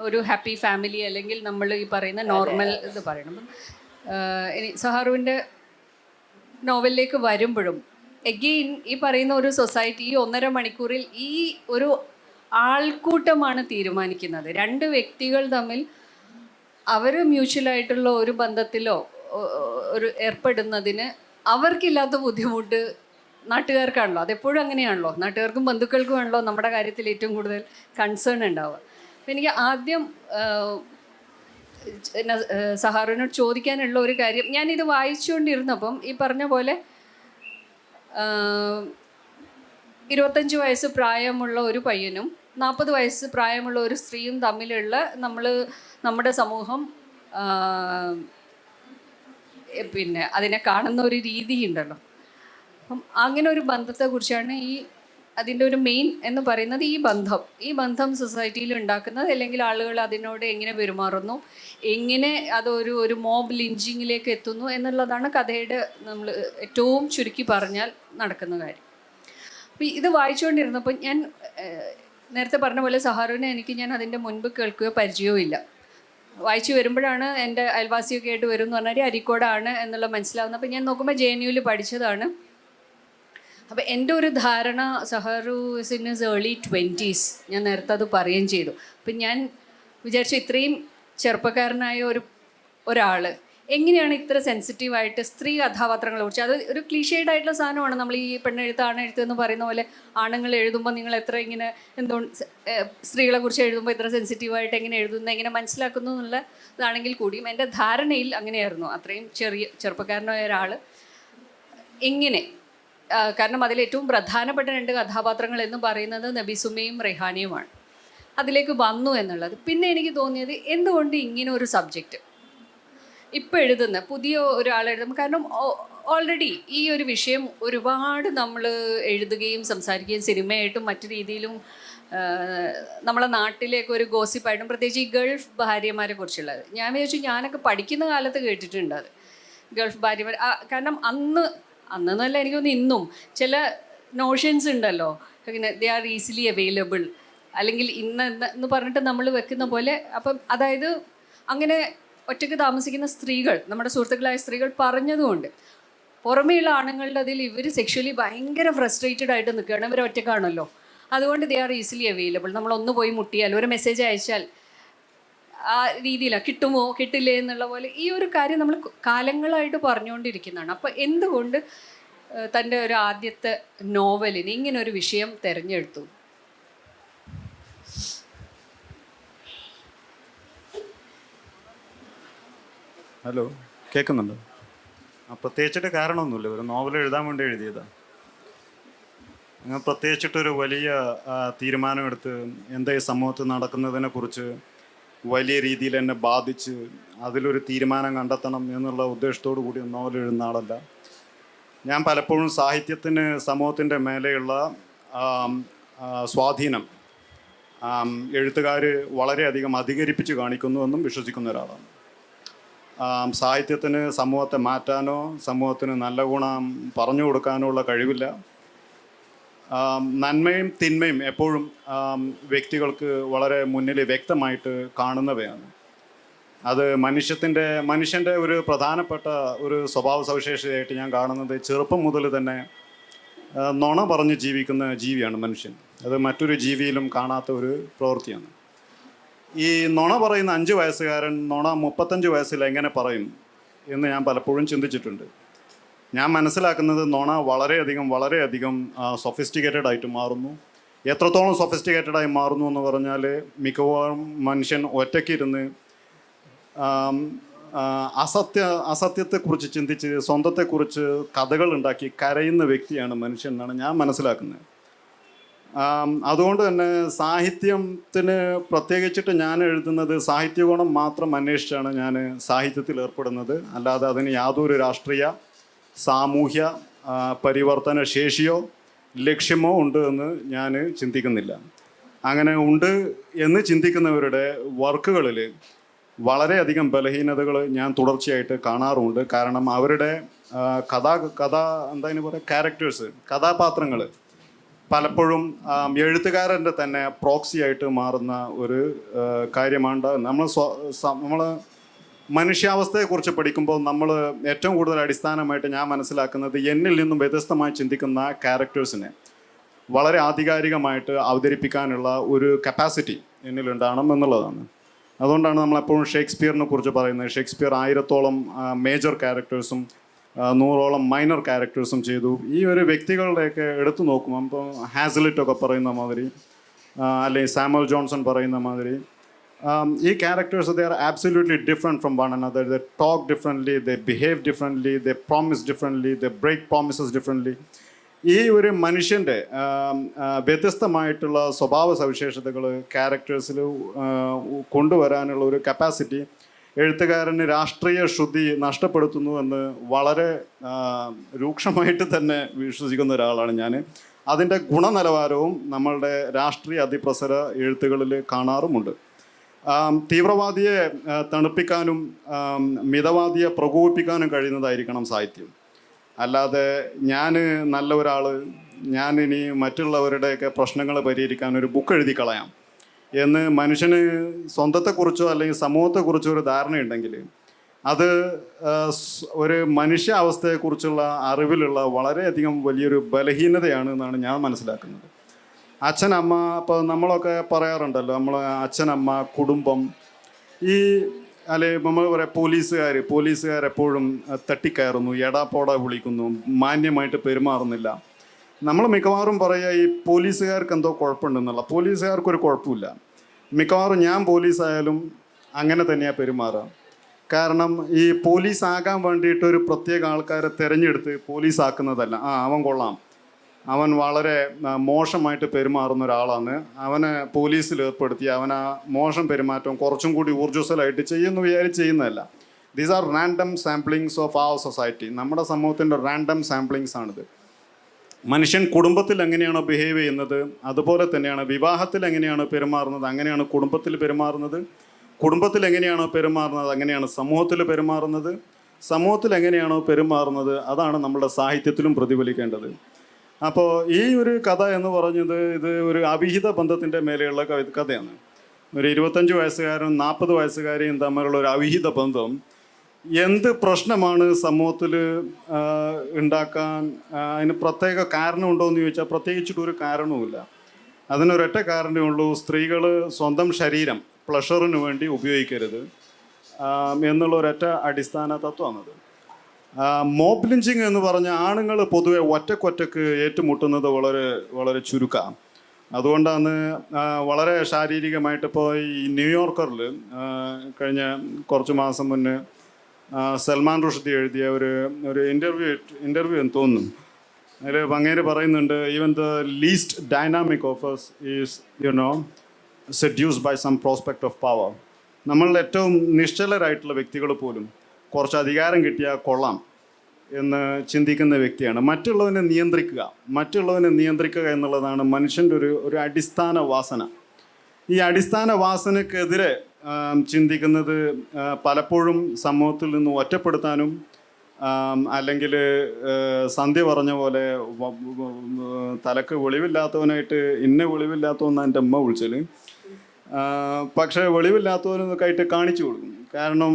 ഒരു ഹാപ്പി ഫാമിലി അല്ലെങ്കിൽ നമ്മൾ ഈ പറയുന്ന നോർമൽ ഇത് പറയണം. ഇനി സഹാറുവിൻ്റെ നോവലിലേക്ക് വരുമ്പോഴും എഗെയിൻ ഈ പറയുന്ന ഒരു സൊസൈറ്റി ഈ 1.5 മണിക്കൂറിൽ ഈ ഒരു ആൾക്കൂട്ടമാണ് തീരുമാനിക്കുന്നത്. രണ്ട് വ്യക്തികൾ തമ്മിൽ അവർ മ്യൂച്വലായിട്ടുള്ള ഒരു ബന്ധത്തിലോ ഒരു ഏർപ്പെടുന്നതിന് അവർക്കില്ലാത്ത ബുദ്ധിമുട്ട് നാട്ടുകാർക്കാണല്ലോ. അതെപ്പോഴും അങ്ങനെയാണല്ലോ, നാട്ടുകാർക്കും ബന്ധുക്കൾക്കും ആണല്ലോ നമ്മുടെ കാര്യത്തിൽ ഏറ്റവും കൂടുതൽ കൺസേൺ ഉണ്ടാവുക. അപ്പം എനിക്ക് ആദ്യം സഹാറിനോട് ചോദിക്കാനുള്ള ഒരു കാര്യം, ഞാനിത് വായിച്ചുകൊണ്ടിരുന്നപ്പം ഈ പറഞ്ഞ പോലെ 25 വയസ്സ് പ്രായമുള്ള ഒരു പയ്യനും 40 വയസ്സ് പ്രായമുള്ള ഒരു സ്ത്രീയും തമ്മിലുള്ള നമ്മുടെ സമൂഹം പിന്നെ അതിനെ കാണുന്ന ഒരു രീതി ഉണ്ടല്ലോ. അപ്പം അങ്ങനെ ഒരു ബന്ധത്തെക്കുറിച്ചാണ് അതിൻ്റെ ഒരു മെയിൻ എന്ന് പറയുന്നത്. ഈ ബന്ധം സൊസൈറ്റിയിൽ ഉണ്ടാക്കുന്നത്, അല്ലെങ്കിൽ ആളുകൾ അതിനോട് എങ്ങനെ പെരുമാറുന്നു, എങ്ങനെ അതൊരു മോബ് ലിഞ്ചിങ്ങിലേക്ക് എത്തുന്നു എന്നുള്ളതാണ് കഥയുടെ നമ്മൾ ഏറ്റവും ചുരുക്കി പറഞ്ഞാൽ നടക്കുന്ന കാര്യം. അപ്പോൾ ഇത് വായിച്ചുകൊണ്ടിരുന്നപ്പോൾ ഞാൻ നേരത്തെ പറഞ്ഞ പോലെ സഹാറുവിനെ ഞാൻ അതിൻ്റെ മുൻപ് കേൾക്കുകയോ പരിചയവും ഇല്ല. വായിച്ചു വരുമ്പോഴാണ് എൻ്റെ അയൽവാസിയൊക്കെ ആയിട്ട് വരും എന്ന് പറഞ്ഞാൽ അരീക്കോടാണ് എന്നുള്ള മനസ്സിലാവുന്നത്. അപ്പോൾ ഞാൻ നോക്കുമ്പോൾ JNUവിൽ പഠിച്ചതാണ്. അപ്പോൾ എൻ്റെ ഒരു ധാരണ സഹാറു is in his early 20s. ഞാൻ നേരത്തെ അത് പറയുകയും ചെയ്തു. അപ്പം ഞാൻ വിചാരിച്ചു ഇത്രയും ചെറുപ്പക്കാരനായ ഒരാൾ എങ്ങനെയാണ് ഇത്ര സെൻസിറ്റീവായിട്ട് സ്ത്രീ കഥാപാത്രങ്ങളെ കുറിച്ച്, അത് ഒരു ക്ലീഷേഡ് ആയിട്ടുള്ള സാധനമാണ്. നമ്മൾ ഈ പെണ്ണെഴുത്ത് ആണെഴുത്ത് എന്ന് പറയുന്ന പോലെ ആണുങ്ങൾ എഴുതുമ്പോൾ നിങ്ങൾ എത്ര ഇങ്ങനെ സ്ത്രീകളെ കുറിച്ച് എഴുതുമ്പോൾ ഇത്ര സെൻസിറ്റീവായിട്ട് എങ്ങനെ എഴുതുന്നു, എങ്ങനെ മനസ്സിലാക്കുന്നു എന്നുള്ള ഇതാണെങ്കിൽ കൂടിയും എൻ്റെ ധാരണയിൽ അങ്ങനെയായിരുന്നു. അത്രയും ചെറുപ്പക്കാരനായ ഒരാൾ എങ്ങനെ, കാരണം അതിൽ ഏറ്റവും പ്രധാനപ്പെട്ട 2 കഥാപാത്രങ്ങൾ എന്ന് പറയുന്നത് നബീസുമയും റെഹാനയുമാണ്. അതിലേക്ക് വന്നു എന്നുള്ളത്. പിന്നെ എനിക്ക് തോന്നിയത് എന്തുകൊണ്ട് ഇങ്ങനെ ഒരു സബ്ജക്റ്റ് ഇപ്പോൾ എഴുതുന്ന പുതിയ ഒരാൾ എഴുതുമ്പോൾ, കാരണം ഓൾറെഡി ഈ ഒരു വിഷയം ഒരുപാട് നമ്മൾ എഴുതുകയും സംസാരിക്കുകയും സിനിമയായിട്ടും മറ്റു രീതിയിലും നമ്മളെ നാട്ടിലേക്ക് ഒരു ഗോസിപ്പായിട്ടും, പ്രത്യേകിച്ച് ഈ ഗൾഫ് ഭാര്യമാരെ കുറിച്ചുള്ളത്. ഞാൻ വിചാരിച്ചു ഞാനൊക്കെ പഠിക്കുന്ന കാലത്ത് കേട്ടിട്ടുണ്ട് അത്, ഗൾഫ് ഭാര്യമാർ. കാരണം അന്നെന്നല്ല എനിക്ക് തോന്നുന്നു ഇന്നും ചില നോഷൻസ് ഉണ്ടല്ലോ, ഇങ്ങനെ ദേ ആർ ഈസിലി അവൈലബിൾ, അല്ലെങ്കിൽ എന്ന് പറഞ്ഞിട്ട് നമ്മൾ വെക്കുന്ന പോലെ. അപ്പം അതായത് അങ്ങനെ ഒറ്റയ്ക്ക് താമസിക്കുന്ന സ്ത്രീകൾ, നമ്മുടെ സുഹൃത്തുക്കളായ സ്ത്രീകൾ പറഞ്ഞതുകൊണ്ട് പുറമേയുള്ള ആണുങ്ങളുടെ അതിൽ ഇവർ സെക്ഷലി ഭയങ്കര ഫ്രസ്ട്രേറ്റഡ് ആയിട്ട് നിൽക്കുകയാണ്. ഇവർ ഒറ്റക്കാണല്ലോ, അതുകൊണ്ട് ദേ ആർ ഈസിലി അവൈലബിൾ. നമ്മളൊന്ന് പോയി മുട്ടിയാൽ, ഒരു മെസ്സേജ് അയച്ചാൽ ആ രീതിയിലാണ്, കിട്ടുമോ കിട്ടില്ലേ എന്നുള്ള പോലെ ഈ ഒരു കാര്യം നമ്മൾ കാലങ്ങളായിട്ട് പറഞ്ഞുകൊണ്ടിരിക്കുന്നതാണ്. അപ്പോൾ എന്തുകൊണ്ട് തൻ്റെ ഒരു ആദ്യത്തെ നോവലിന് ഇങ്ങനൊരു വിഷയം തിരഞ്ഞെടുത്തു? ഹലോ, കേൾക്കുന്നുണ്ടോ? പ്രത്യേകിച്ചിട്ട് കാരണമൊന്നുമില്ല, ഒരു നോവൽ എഴുതാൻ വേണ്ടി എഴുതിയതാണ്. അങ്ങനെ പ്രത്യേകിച്ചിട്ടൊരു വലിയ തീരുമാനമെടുത്ത് എന്താ ഈ സമൂഹത്തിൽ നടക്കുന്നതിനെക്കുറിച്ച് വലിയ രീതിയിൽ എന്നെ ബാധിച്ച് അതിലൊരു തീരുമാനം കണ്ടെത്തണം എന്നുള്ള ഉദ്ദേശത്തോടു കൂടി നോവൽ എഴുതുന്ന ആളല്ല ഞാൻ. പലപ്പോഴും സാഹിത്യത്തിന് സമൂഹത്തിൻ്റെ മേലെയുള്ള സ്വാധീനം എഴുത്തുകാർ വളരെയധികം അധികരിപ്പിച്ച് കാണിക്കുന്നുവെന്നും വിശ്വസിക്കുന്ന ഒരാളാണ്. സാഹിത്യത്തിന് സമൂഹത്തെ മാറ്റാനോ സമൂഹത്തിന് നല്ല ഗുണം പറഞ്ഞു കൊടുക്കാനോ ഉള്ള കഴിവില്ല. നന്മയും തിന്മയും എപ്പോഴും വ്യക്തികൾക്ക് വളരെ മുന്നിൽ വ്യക്തമായിട്ട് കാണുന്നവയാണ്. അത് മനുഷ്യൻ്റെ ഒരു പ്രധാനപ്പെട്ട ഒരു സ്വഭാവ സവിശേഷതയായിട്ട് ഞാൻ കാണുന്നത്, ചെറുപ്പം മുതൽ തന്നെ നുണ പറഞ്ഞ് ജീവിക്കുന്ന ജീവിയാണ് മനുഷ്യൻ. അത് മറ്റൊരു ജീവിയിലും കാണാത്ത ഒരു പ്രവൃത്തിയാണ്. ഈ നുണ പറയുന്ന 5 വയസ്സുകാരൻ നുണ 35 വയസ്സിൽ എങ്ങനെ പറയും എന്ന് ഞാൻ പലപ്പോഴും ചിന്തിച്ചിട്ടുണ്ട്. ഞാൻ മനസ്സിലാക്കുന്നത് നുണ വളരെയധികം സൊഫിസ്റ്റിക്കേറ്റഡ് ആയിട്ട് മാറുന്നു. എത്രത്തോളം സൊഫിസ്റ്റിക്കേറ്റഡായി മാറുന്നു എന്ന് പറഞ്ഞാൽ, മിക്കവാറും മനുഷ്യൻ ഒറ്റയ്ക്കിരുന്ന് അസത്യത്തെക്കുറിച്ച് ചിന്തിച്ച് സ്വന്തത്തെക്കുറിച്ച് കഥകൾ ഉണ്ടാക്കി കരയുന്ന വ്യക്തിയാണ് മനുഷ്യൻ എന്നാണ് ഞാൻ മനസ്സിലാക്കുന്നത്. അതുകൊണ്ട് തന്നെ സാഹിത്യത്തിന് പ്രത്യേകിച്ചിട്ട് ഞാൻ എഴുതുന്നത് സാഹിത്യഗുണം മാത്രം അന്വേഷിച്ചാണ് ഞാൻ സാഹിത്യത്തിൽ ഏർപ്പെടുന്നത്. അല്ലാതെ അതിന് യാതൊരു രാഷ്ട്രീയ സാമൂഹ്യ പരിവർത്തന ശേഷിയോ ലക്ഷ്യമോ ഉണ്ട് എന്ന് ഞാൻ ചിന്തിക്കുന്നില്ല. അങ്ങനെ ഉണ്ട് എന്ന് ചിന്തിക്കുന്നവരുടെ വർക്കുകളിൽ വളരെയധികം ബലഹീനതകൾ ഞാൻ തുടർച്ചയായിട്ട് കാണാറുമുണ്ട്. കാരണം അവരുടെ എന്താ പറയുക, ക്യാരക്ടേഴ്സ്, കഥാപാത്രങ്ങൾ പലപ്പോഴും എഴുത്തുകാരൻ്റെ തന്നെ പ്രോക്സി ആയിട്ട് മാറുന്ന ഒരു കാര്യമാണ്. നമ്മൾ മനുഷ്യാവസ്ഥയെക്കുറിച്ച് പഠിക്കുമ്പോൾ നമ്മൾ ഏറ്റവും കൂടുതൽ അടിസ്ഥാനമായിട്ട് ഞാൻ മനസ്സിലാക്കുന്നത് എന്നിൽ നിന്നും വ്യത്യസ്തമായി ചിന്തിക്കുന്ന ക്യാരക്ടേഴ്സിനെ വളരെ ആധികാരികമായിട്ട് അവതരിപ്പിക്കാനുള്ള ഒരു കപ്പാസിറ്റി എന്നിലുണ്ടാകണം എന്നുള്ളതാണ്. അതുകൊണ്ടാണ് നമ്മളെപ്പോഴും ഷേക്സ്പിയറിനെ കുറിച്ച് പറയുന്നത്. ഷേക്സ്പിയർ 1000-ഓളം മേജർ ക്യാരക്ടേഴ്സും 100-ഓളം മൈനർ ക്യാരക്ടേഴ്സും ചെയ്തു. ഈ ഒരു വ്യക്തികളുടെയൊക്കെ എടുത്തു നോക്കുമ്പോൾ ഇപ്പോൾ ഹാസലിറ്റൊക്കെ പറയുന്ന മാതിരി അല്ലെങ്കിൽ സാമുവൽ ജോൺസൺ പറയുന്ന മാതിരി ഈ characters they are absolutely different from one another. They talk differently, they behave differently, they promise differently, they break promises differently. ഈ ഒരു മനുഷ്യൻ്റെ വ്യത്യസ്തമായിട്ടുള്ള സ്വഭാവ സവിശേഷതകൾ ക്യാരക്ടേഴ്സിൽ കൊണ്ടുവരാനുള്ള ഒരു കപ്പാസിറ്റി എഴുത്തുകാരന് രാഷ്ട്രീയ ശുദ്ധി നഷ്ടപ്പെടുത്തുന്നു എന്ന് വളരെ രൂക്ഷമായിട്ട് തന്നെ വിശ്വസിക്കുന്ന ഒരാളാണ് ഞാൻ. അതിൻ്റെ ഗുണനിലവാരവും നമ്മളുടെ രാഷ്ട്രീയ അതിപ്രസര എഴുത്തുകളിൽ കാണാറുമുണ്ട്. തീവ്രവാദിയെ തണുപ്പിക്കാനും മിതവാദിയെ പ്രകോപിപ്പിക്കാനും കഴിയുന്നതായിരിക്കണം സാഹിത്യം. അല്ലാതെ ഞാൻ നല്ല ഒരാൾ, ഞാൻ ഇനി മറ്റുള്ളവരുടെയൊക്കെ പ്രശ്നങ്ങൾ പരിഹരിക്കാൻ ഒരു ബുക്ക് എഴുതി കളയാം എന്ന് മനുഷ്യന് സ്വന്തത്തെക്കുറിച്ചോ അല്ലെങ്കിൽ സമൂഹത്തെക്കുറിച്ചോ ഒരു ധാരണയുണ്ടെങ്കിൽ അത് ഒരു മനുഷ്യ അവസ്ഥയെക്കുറിച്ചുള്ള അറിവിലുള്ള വളരെയധികം വലിയൊരു ബലഹീനതയാണ് എന്നാണ് ഞാൻ മനസ്സിലാക്കുന്നത്. അച്ഛൻ, അമ്മ, ഇപ്പോൾ നമ്മളൊക്കെ പറയാറുണ്ടല്ലോ, നമ്മൾ അച്ഛൻ, അമ്മ, കുടുംബം, ഈ അല്ലെ നമ്മൾ പറയാം പോലീസുകാരെപ്പോഴും തട്ടിക്കയറുന്നു, എടാപ്പോടാ വിളിക്കുന്നു, മാന്യമായിട്ട് പെരുമാറുന്നില്ല. നമ്മൾ മിക്കവാറും പറയുക ഈ പോലീസുകാർക്ക് എന്തോ കുഴപ്പമുണ്ടെന്നുള്ള. പോലീസുകാർക്കൊരു കുഴപ്പമില്ല. മിക്കവാറും ഞാൻ പോലീസായാലും അങ്ങനെ തന്നെയാണ് പെരുമാറുക. കാരണം ഈ പോലീസ് ആകാൻ വേണ്ടിയിട്ട് ഒരു പ്രത്യേക ആൾക്കാരെ തിരഞ്ഞെടുത്ത് പോലീസാക്കുന്നതല്ല. അവൻ കൊള്ളാം, അവൻ വളരെ മോശമായിട്ട് പെരുമാറുന്ന ഒരാളാണ്, അവനെ പോലീസിൽ ഏർപ്പെടുത്തി അവൻ ആ മോശം പെരുമാറ്റം കുറച്ചും കൂടി ഊർജ്ജസ്വലമായിട്ട് ചെയ്യുമെന്ന് വിചാരിച്ച് ചെയ്യുന്നതല്ല. These are random samplings of our society. നമ്മുടെ സമൂഹത്തിൻ്റെ റാൻഡം സാമ്പിളിങ്സ് ആണിത്. മനുഷ്യൻ കുടുംബത്തിൽ എങ്ങനെയാണോ ബിഹേവ് ചെയ്യുന്നത് അതുപോലെ തന്നെയാണ് വിവാഹത്തിൽ എങ്ങനെയാണ് പെരുമാറുന്നത് അങ്ങനെയാണ് കുടുംബത്തിൽ പെരുമാറുന്നത്, കുടുംബത്തിൽ എങ്ങനെയാണോ പെരുമാറുന്നത് അങ്ങനെയാണ് സമൂഹത്തിൽ പെരുമാറുന്നത്, സമൂഹത്തിൽ എങ്ങനെയാണോ പെരുമാറുന്നത് അതാണ് നമ്മുടെ സാഹിത്യത്തിലും പ്രതിഫലിക്കേണ്ടത്. അപ്പോൾ ഈ ഒരു കഥ എന്ന് പറഞ്ഞത് ഇത് ഒരു അവിഹിത ബന്ധത്തിൻ്റെ മേലെയുള്ള കഥയാണ്. ഒരു 25 വയസ്സുകാരും 40 വയസ്സുകാരെയും തമ്മിലുള്ള ഒരു അവിഹിത ബന്ധം എന്ത് പ്രശ്നമാണ് സമൂഹത്തിൽ ഉണ്ടാക്കാൻ അതിന് പ്രത്യേക കാരണമുണ്ടോ എന്ന് ചോദിച്ചാൽ പ്രത്യേകിച്ചിട്ടൊരു കാരണവുമില്ല. അതിനൊരൊറ്റ കാരണമേ ഉള്ളൂ, സ്ത്രീകൾ സ്വന്തം ശരീരം പ്ലഷറിന് വേണ്ടി ഉപയോഗിക്കരുത് എന്നുള്ള ഒരൊറ്റ അടിസ്ഥാന തത്വമാണത്. മോബ് ലിഞ്ചിങ് എന്ന് പറഞ്ഞ ആണുങ്ങൾ പൊതുവെ ഒറ്റക്കൊറ്റക്ക് ഏറ്റുമുട്ടുന്നത് വളരെ വളരെ ചുരുക്കമാണ്. അതുകൊണ്ടാണ് വളരെ ശാരീരികമായിട്ട് ഇപ്പോൾ ഈ ന്യൂയോർക്കറിൽ കഴിഞ്ഞ കുറച്ച് മാസം മുന്നേ സൽമാൻ റുഷ്ദി എഴുതിയ ഒരു ഇൻ്റർവ്യൂ എന്ന് തോന്നുന്നു. അതിൽ അങ്ങേര് പറയുന്നുണ്ട്, even the least dynamic of us is seduced by some prospect of power. നമ്മളുടെ ഏറ്റവും നിശ്ചലരായിട്ടുള്ള വ്യക്തികൾ പോലും കുറച്ച് അധികാരം കിട്ടിയാൽ കൊള്ളാം എന്ന് ചിന്തിക്കുന്ന വ്യക്തിയാണ്. മറ്റുള്ളവനെ നിയന്ത്രിക്കുക എന്നുള്ളതാണ് മനുഷ്യൻ്റെ ഒരു അടിസ്ഥാന വാസന. ഈ അടിസ്ഥാന വാസനക്കെതിരെ ചിന്തിക്കുന്നത് പലപ്പോഴും സമൂഹത്തിൽ നിന്ന് ഒറ്റപ്പെടുത്താനും അല്ലെങ്കിൽ സന്ധ്യ പറഞ്ഞ പോലെ തലക്ക് വെളിവില്ലാത്തവനായിട്ട് ഇന്ന വെളിവില്ലാത്തവന്നാണ് എൻ്റെ അമ്മ വിളിച്ചത്. പക്ഷേ വെളിവില്ലാത്തവനൊക്കെ ആയിട്ട് കാണിച്ചു കൊടുക്കും. കാരണം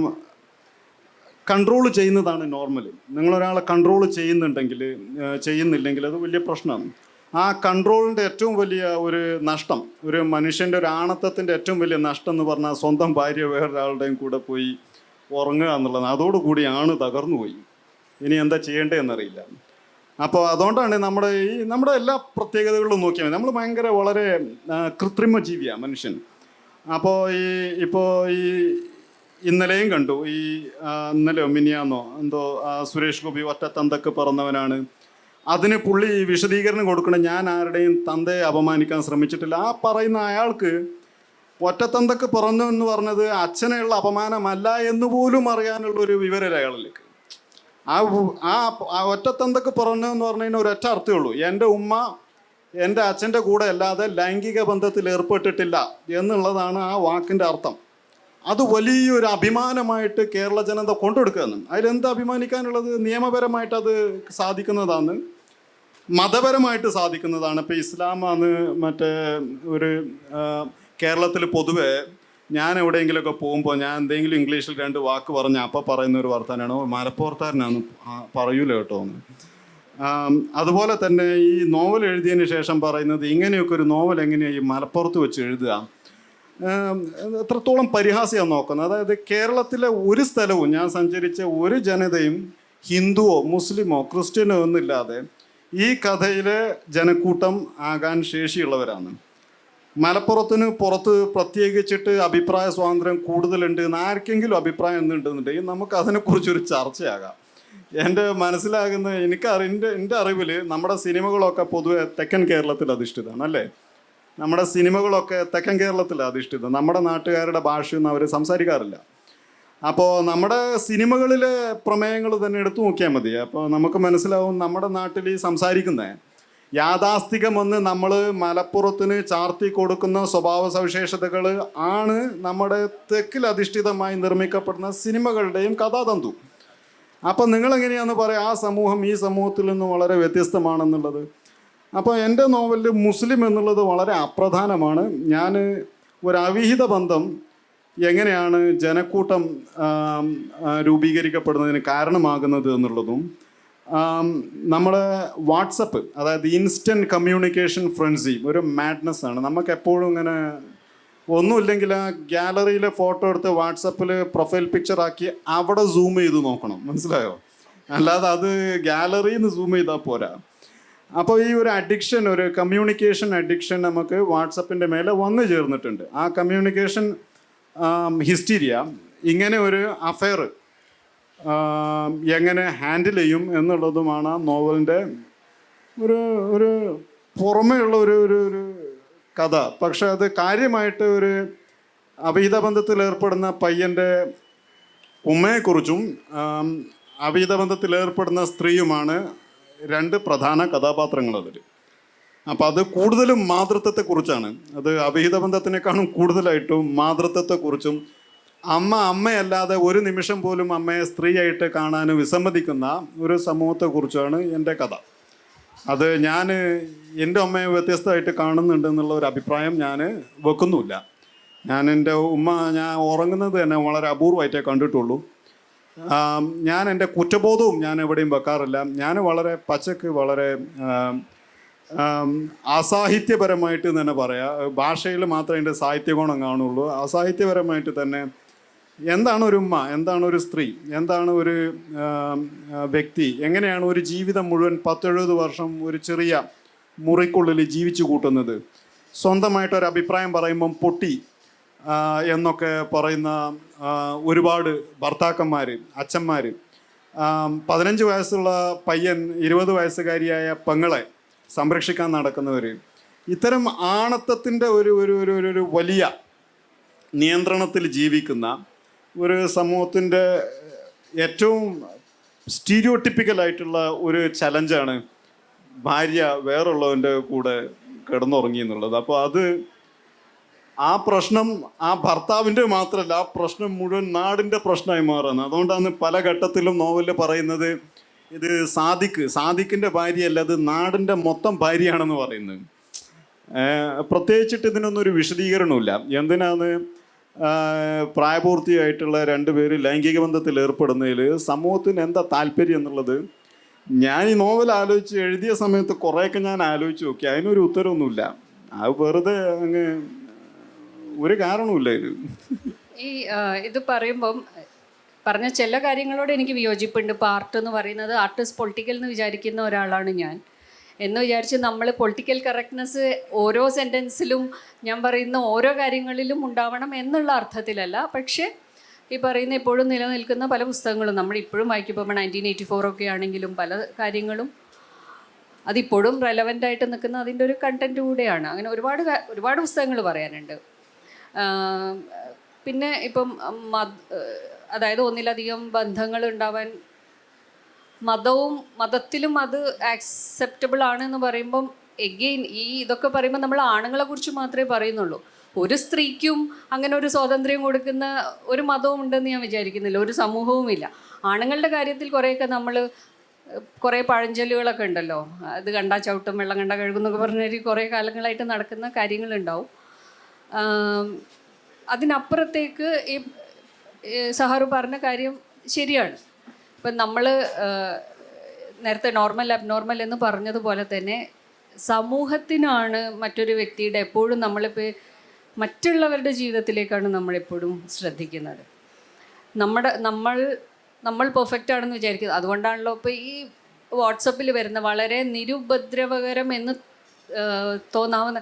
കൺട്രോൾ ചെയ്യുന്നതാണ് നോർമൽ. നിങ്ങളൊരാളെ കൺട്രോൾ ചെയ്യുന്നില്ലെങ്കിൽ അത് വലിയ പ്രശ്നമാണ്. ആ കൺട്രോളിൻ്റെ ഏറ്റവും വലിയ ഒരു നഷ്ടം, ഒരു മനുഷ്യൻ്റെ ഒരു ആണത്തത്തിൻ്റെ ഏറ്റവും വലിയ നഷ്ടം എന്ന് പറഞ്ഞാൽ സ്വന്തം ഭാര്യ വേറൊരാളുടെയും കൂടെ പോയി ഉറങ്ങുക എന്നുള്ളതാണ്. അതോടുകൂടിയാണ് തകർന്നുപോയി. ഇനി എന്താ ചെയ്യേണ്ടതെന്നറിയില്ല. അപ്പോൾ അതുകൊണ്ടാണ് നമ്മുടെ എല്ലാ പ്രത്യേകതകളിലും നോക്കിയാൽ നമ്മൾ ഭയങ്കര വളരെ കൃത്രിമ ജീവിയാണ് മനുഷ്യൻ. അപ്പോൾ ഈ ഇന്നലെയും കണ്ടു, ഇന്നലെയോ മിനിയാന്നോ എന്തോ സുരേഷ് ഗോപി ഒറ്റത്തന്തക്ക് പറഞ്ഞവനാണ്. അതിന് പുള്ളി വിശദീകരണം കൊടുക്കണം, ഞാൻ ആരുടെയും തന്തയെ അപമാനിക്കാൻ ശ്രമിച്ചിട്ടില്ല. ആ പറയുന്ന അയാൾക്ക് ഒറ്റത്തന്തക്ക് പറഞ്ഞു എന്ന് പറഞ്ഞത് അച്ഛനെയുള്ള അപമാനമല്ല എന്ന് പോലും അറിയാനുള്ള ഒരു വിവരം അയാളിലേക്ക്. ആ ഒറ്റത്തന്തക്ക് പറഞ്ഞു എന്ന് പറഞ്ഞതിന് ഒരൊറ്റ അർത്ഥമേ ഉള്ളൂ, എൻ്റെ ഉമ്മ എൻ്റെ അച്ഛൻ്റെ കൂടെ അല്ലാതെ ലൈംഗിക ബന്ധത്തിൽ ഏർപ്പെട്ടിട്ടില്ല എന്നുള്ളതാണ് ആ വാക്കിൻ്റെ അർത്ഥം. അത് വലിയൊരു അഭിമാനമായിട്ട് കേരള ജനത കൊണ്ടെടുക്കുകയെന്ന്. അതിലെന്ത് അഭിമാനിക്കാനുള്ളത്? നിയമപരമായിട്ട് അത് സാധിക്കുന്നതാണ്. മതപരമായിട്ട് സാധിക്കുന്നതാണ്. ഇപ്പോൾ ഇസ്ലാമാണ് മറ്റേ ഒരു കേരളത്തിൽ പൊതുവെ ഞാൻ എവിടെയെങ്കിലുമൊക്കെ പോകുമ്പോൾ ഞാൻ എന്തെങ്കിലും ഇംഗ്ലീഷിൽ 2 വാക്ക് പറഞ്ഞാൽ അപ്പം പറയുന്ന ഒരു വർത്താനാണ്, മലപ്പുറത്താരനാണ് പറയൂല കേട്ടോ എന്ന്. അതുപോലെ തന്നെ ഈ നോവൽ എഴുതിയതിന് ശേഷം പറയുന്നത് ഇങ്ങനെയൊക്കെ ഒരു നോവൽ എങ്ങനെയാണ് ഈ മലപ്പുറത്ത് വെച്ച് എഴുതുക, എത്രത്തോളം പരിഹാസ്യം നോക്കുന്നത്. അതായത് കേരളത്തിലെ ഒരു സ്ഥലവും ഞാൻ സഞ്ചരിച്ച ഒരു ജനതയും ഹിന്ദുവോ മുസ്ലിമോ ക്രിസ്ത്യനോ ഒന്നില്ലാതെ ഈ കഥയിലെ ജനക്കൂട്ടം ആകാൻ ശേഷിയുള്ളവരാണ്. മലപ്പുറത്തിന് പുറത്ത് പ്രത്യേകിച്ചിട്ട് അഭിപ്രായ സ്വാതന്ത്ര്യം കൂടുതലുണ്ട് എന്ന് ആർക്കെങ്കിലും അഭിപ്രായം എന്തുണ്ടെന്നുണ്ടെങ്കിൽ നമുക്ക് അതിനെക്കുറിച്ചൊരു ചർച്ചയാകാം. എൻ്റെ മനസ്സിലാകുന്ന എൻ്റെ അറിവിൽ നമ്മുടെ സിനിമകളൊക്കെ പൊതുവെ തെക്കൻ കേരളത്തിൽ അധിഷ്ഠിതമാണ് അല്ലേ? നമ്മുടെ സിനിമകളൊക്കെ തെക്കൻ കേരളത്തിൽ അധിഷ്ഠിതം. നമ്മുടെ നാട്ടുകാരുടെ ഭാഷയൊന്നും അവർ സംസാരിക്കാറില്ല. അപ്പോൾ നമ്മുടെ സിനിമകളിലെ പ്രമേയങ്ങൾ തന്നെ എടുത്തു നോക്കിയാൽ മതി. അപ്പോൾ നമുക്ക് മനസ്സിലാവും നമ്മുടെ നാട്ടിൽ ഈ സംസാരിക്കുന്നത് യാഥാസ്ഥികമെന്ന് നമ്മൾ മലപ്പുറത്തിന് ചാർത്തി കൊടുക്കുന്ന സ്വഭാവ സവിശേഷതകൾ ആണ് നമ്മുടെ തെക്കിൽ അധിഷ്ഠിതമായി നിർമ്മിക്കപ്പെടുന്ന സിനിമകളുടെയും കഥാതന്തു. അപ്പം നിങ്ങളെങ്ങനെയാണെന്ന് പറയാം ആ സമൂഹം ഈ സമൂഹത്തിൽ നിന്ന് വളരെ വ്യത്യസ്തമാണെന്നുള്ളത്? അപ്പോൾ എൻ്റെ നോവലിൽ മുസ്ലിം എന്നുള്ളത് വളരെ അപ്രധാനമാണ്. ഞാൻ ഒരു അവിഹിത ബന്ധം എങ്ങനെയാണ് ജനക്കൂട്ടം രൂപീകരിക്കപ്പെടുന്നതിന് കാരണമാകുന്നത് എന്നുള്ളതും നമ്മുടെ വാട്സപ്പ്, അതായത് ഇൻസ്റ്റൻറ്റ് കമ്മ്യൂണിക്കേഷൻ ഫ്രണ്ട്സി ഒരു മാഡ്നസ് ആണ്. നമുക്ക് എപ്പോഴും ഇങ്ങനെ ഒന്നുമില്ലെങ്കിൽ ആ ഗ്യാലറിയിലെ ഫോട്ടോ എടുത്ത് വാട്സപ്പിൽ പ്രൊഫൈൽ പിക്ചർ ആക്കി അവിടെ സൂം ചെയ്ത് നോക്കണം, മനസ്സിലായോ? അല്ലാതെ അത് ഗാലറിയിൽ നിന്ന് സൂം ചെയ്താൽ പോരാ. അപ്പോൾ ഈ ഒരു അഡിക്ഷൻ, ഒരു കമ്മ്യൂണിക്കേഷൻ അഡിക്ഷൻ നമുക്ക് വാട്സപ്പിൻ്റെ മേലെ വന്നു ചേർന്നിട്ടുണ്ട്. ആ കമ്മ്യൂണിക്കേഷൻ ഹിസ്റ്റീരിയ, ഇങ്ങനെ ഒരു അഫെയർ എങ്ങനെ ഹാൻഡിൽ ചെയ്യും എന്നുള്ളതുമാണ് ആ നോവലിൻ്റെ ഒരു പുറമേയുള്ള ഒരു കഥ. പക്ഷെ അത് കാര്യമായിട്ട് ഒരു അവിഹിത ബന്ധത്തിൽ ഏർപ്പെടുന്ന പയ്യൻ്റെ ഉമ്മയെക്കുറിച്ചും അവിഹിത ബന്ധത്തിൽ ഏർപ്പെടുന്ന സ്ത്രീയുമാണ് 2 പ്രധാന കഥാപാത്രങ്ങൾ അതിൽ. അപ്പം അത് കൂടുതലും മാതൃത്വത്തെക്കുറിച്ചാണ്. അത് അവിഹിത ബന്ധത്തിനേക്കാളും കൂടുതലായിട്ടും മാതൃത്വത്തെക്കുറിച്ചും അമ്മയല്ലാതെ ഒരു നിമിഷം പോലും അമ്മയെ സ്ത്രീയായിട്ട് കാണാൻ വിസമ്മതിക്കുന്ന ഒരു സമൂഹത്തെക്കുറിച്ചാണ് എൻ്റെ കഥ. അത് ഞാൻ എൻ്റെ അമ്മയെ വ്യത്യസ്തമായിട്ട് കാണുന്നുണ്ട് എന്നുള്ള ഒരു അഭിപ്രായം ഞാൻ വെക്കുന്നുമില്ല. എൻ്റെ ഞാൻ ഉറങ്ങുന്നത് തന്നെ വളരെ അപൂർവമായിട്ടേ കണ്ടിട്ടുള്ളൂ. ഞാൻ എൻ്റെ കുറ്റബോധവും ഞാൻ എവിടെയും വെക്കാറില്ല. ഞാൻ വളരെ പച്ചക്ക് വളരെ അസാഹിത്യപരമായിട്ട് തന്നെ പറയാം. ഭാഷയിൽ മാത്രമേ എൻ്റെ സാഹിത്യഗുണം കാണുള്ളൂ. അസാഹിത്യപരമായിട്ട് തന്നെ എന്താണ് ഒരു ഉമ്മ, എന്താണ് ഒരു സ്ത്രീ, എന്താണ് ഒരു വ്യക്തി, എങ്ങനെയാണ് ഒരു ജീവിതം മുഴുവൻ 10-70 വർഷം ഒരു ചെറിയ മുറിക്കുള്ളിൽ ജീവിച്ചു കൂട്ടുന്നത്, സ്വന്തമായിട്ടൊരു അഭിപ്രായം പറയുമ്പം പൊട്ടി എന്നൊക്കെ പറയുന്ന ഒരുപാട് ഭർത്താക്കന്മാർ, അച്ഛന്മാർ, 15 വയസ്സുള്ള പയ്യൻ 20 വയസ്സുകാരിയായ പെങ്ങളെ സംരക്ഷിക്കാൻ നടക്കുന്നവർ, ഇത്തരം ആണത്തത്തിൻ്റെ ഒരു വലിയ നിയന്ത്രണത്തിൽ ജീവിക്കുന്ന ഒരു സമൂഹത്തിൻ്റെ ഏറ്റവും സ്റ്റീരിയോട്ടിപ്പിക്കലായിട്ടുള്ള ഒരു ചലഞ്ചാണ് ഭാര്യ വേറുള്ളവൻ്റെ കൂടെ കിടന്നുറങ്ങി എന്നുള്ളത്. അപ്പോൾ അത് ആ പ്രശ്നം ആ ഭർത്താവിൻ്റെ മാത്രമല്ല, ആ പ്രശ്നം മുഴുവൻ നാടിൻ്റെ പ്രശ്നമായി മാറുന്നത്. അതുകൊണ്ടാണ് പല ഘട്ടത്തിലും നോവലിൽ പറയുന്നത് ഇത് സാദിഖിൻ്റെ ഭാര്യയല്ല, അത് നാടിൻ്റെ മൊത്തം ഭാര്യയാണെന്ന് പറയുന്നത്. പ്രത്യേകിച്ചിട്ട് ഇതിനൊന്നും ഒരു വിശദീകരണമില്ല. എന്തിനാണ് പ്രായപൂർത്തിയായിട്ടുള്ള 2 പേര് ലൈംഗിക ബന്ധത്തിൽ ഏർപ്പെടുന്നതിൽ സമൂഹത്തിന് എന്താ താല്പര്യം എന്നുള്ളത് ഞാൻ ഈ നോവൽ എഴുതിയ സമയത്ത് കുറേയൊക്കെ ഞാൻ ആലോചിച്ച് നോക്കി. അതിനൊരു ഉത്തരവൊന്നുമില്ല. അത് വെറുതെ അങ്ങ് ഒരു കാരണവുമില്ല ഇത്. ഇത് പറയുമ്പം പറഞ്ഞ ചില കാര്യങ്ങളോട് എനിക്ക് വിയോജിപ്പുണ്ട്. ഇപ്പോൾ ആർട്ട് എന്ന് പറയുന്നത് ആർട്ട് ഈസ് പൊളിറ്റിക്കൽ എന്ന് വിചാരിക്കുന്ന ഒരാളാണ് ഞാൻ. എന്ന് വിചാരിച്ച് നമ്മൾ പൊളിറ്റിക്കൽ കറക്റ്റ്നെസ് ഓരോ സെൻറ്റൻസിലും ഞാൻ പറയുന്ന ഓരോ കാര്യങ്ങളിലും ഉണ്ടാവണം എന്നുള്ള അർത്ഥത്തിലല്ല. പക്ഷേ ഈ പറയുന്ന ഇപ്പോഴും നിലനിൽക്കുന്ന പല പുസ്തകങ്ങളും നമ്മൾ ഇപ്പോഴും വായിക്കുമ്പോൾ 1984 ഒക്കെ ആണെങ്കിലും പല കാര്യങ്ങളും അതിപ്പോഴും റെലവൻ്റ് ആയിട്ട് നിൽക്കുന്ന അതിൻ്റെ ഒരു കണ്ടൻറ്റ് കൂടെയാണ്. അങ്ങനെ ഒരുപാട് പുസ്തകങ്ങൾ പറയാനുണ്ട്. പിന്നെ ഇപ്പം അതായത് ഒന്നിലധികം ബന്ധങ്ങൾ ഉണ്ടാവാൻ മതത്തിലും അത് ആക്സെപ്റ്റബിൾ ആണെന്ന് പറയുമ്പം എഗെയിൻ ഇതൊക്കെ പറയുമ്പോൾ നമ്മൾ ആണുങ്ങളെ കുറിച്ച് മാത്രമേ പറയുന്നുള്ളൂ. ഒരു സ്ത്രീക്കും അങ്ങനെ ഒരു സ്വാതന്ത്ര്യം കൊടുക്കുന്ന ഒരു മതവും ഉണ്ടെന്ന് ഞാൻ വിചാരിക്കുന്നില്ല, ഒരു സമൂഹവും ഇല്ല. ആണുങ്ങളുടെ കാര്യത്തിൽ കുറേയൊക്കെ നമ്മൾ കുറേ പഴഞ്ചൊല്ലുകളൊക്കെ ഉണ്ടല്ലോ, അത് കണ്ടാൽ ചവിട്ടും വെള്ളം കണ്ടാൽ കഴുകും എന്നൊക്കെ പറഞ്ഞൊരു കുറേ കാലങ്ങളായിട്ട് നടക്കുന്ന കാര്യങ്ങളുണ്ടാവും. അതിനപ്പുറത്തേക്ക് ഈ സഹാറു പറഞ്ഞ കാര്യം ശരിയാണ്. ഇപ്പം നമ്മൾ നേരത്തെ നോർമൽ അബ്നോർമൽ എന്ന് പറഞ്ഞതുപോലെ തന്നെ സമൂഹത്തിനാണ് മറ്റൊരു വ്യക്തിയുടെ എപ്പോഴും നമ്മളിപ്പോൾ മറ്റുള്ളവരുടെ ജീവിതത്തിലേക്കാണ് നമ്മളെപ്പോഴും ശ്രദ്ധിക്കുന്നത്. നമ്മൾ പെർഫെക്റ്റ് ആണെന്ന് വിചാരിക്കുന്നത്. അതുകൊണ്ടാണല്ലോ ഇപ്പോൾ ഈ വാട്സപ്പിൽ വരുന്ന വളരെ നിരുപദ്രവകരം എന്ന് തോന്നാവുന്ന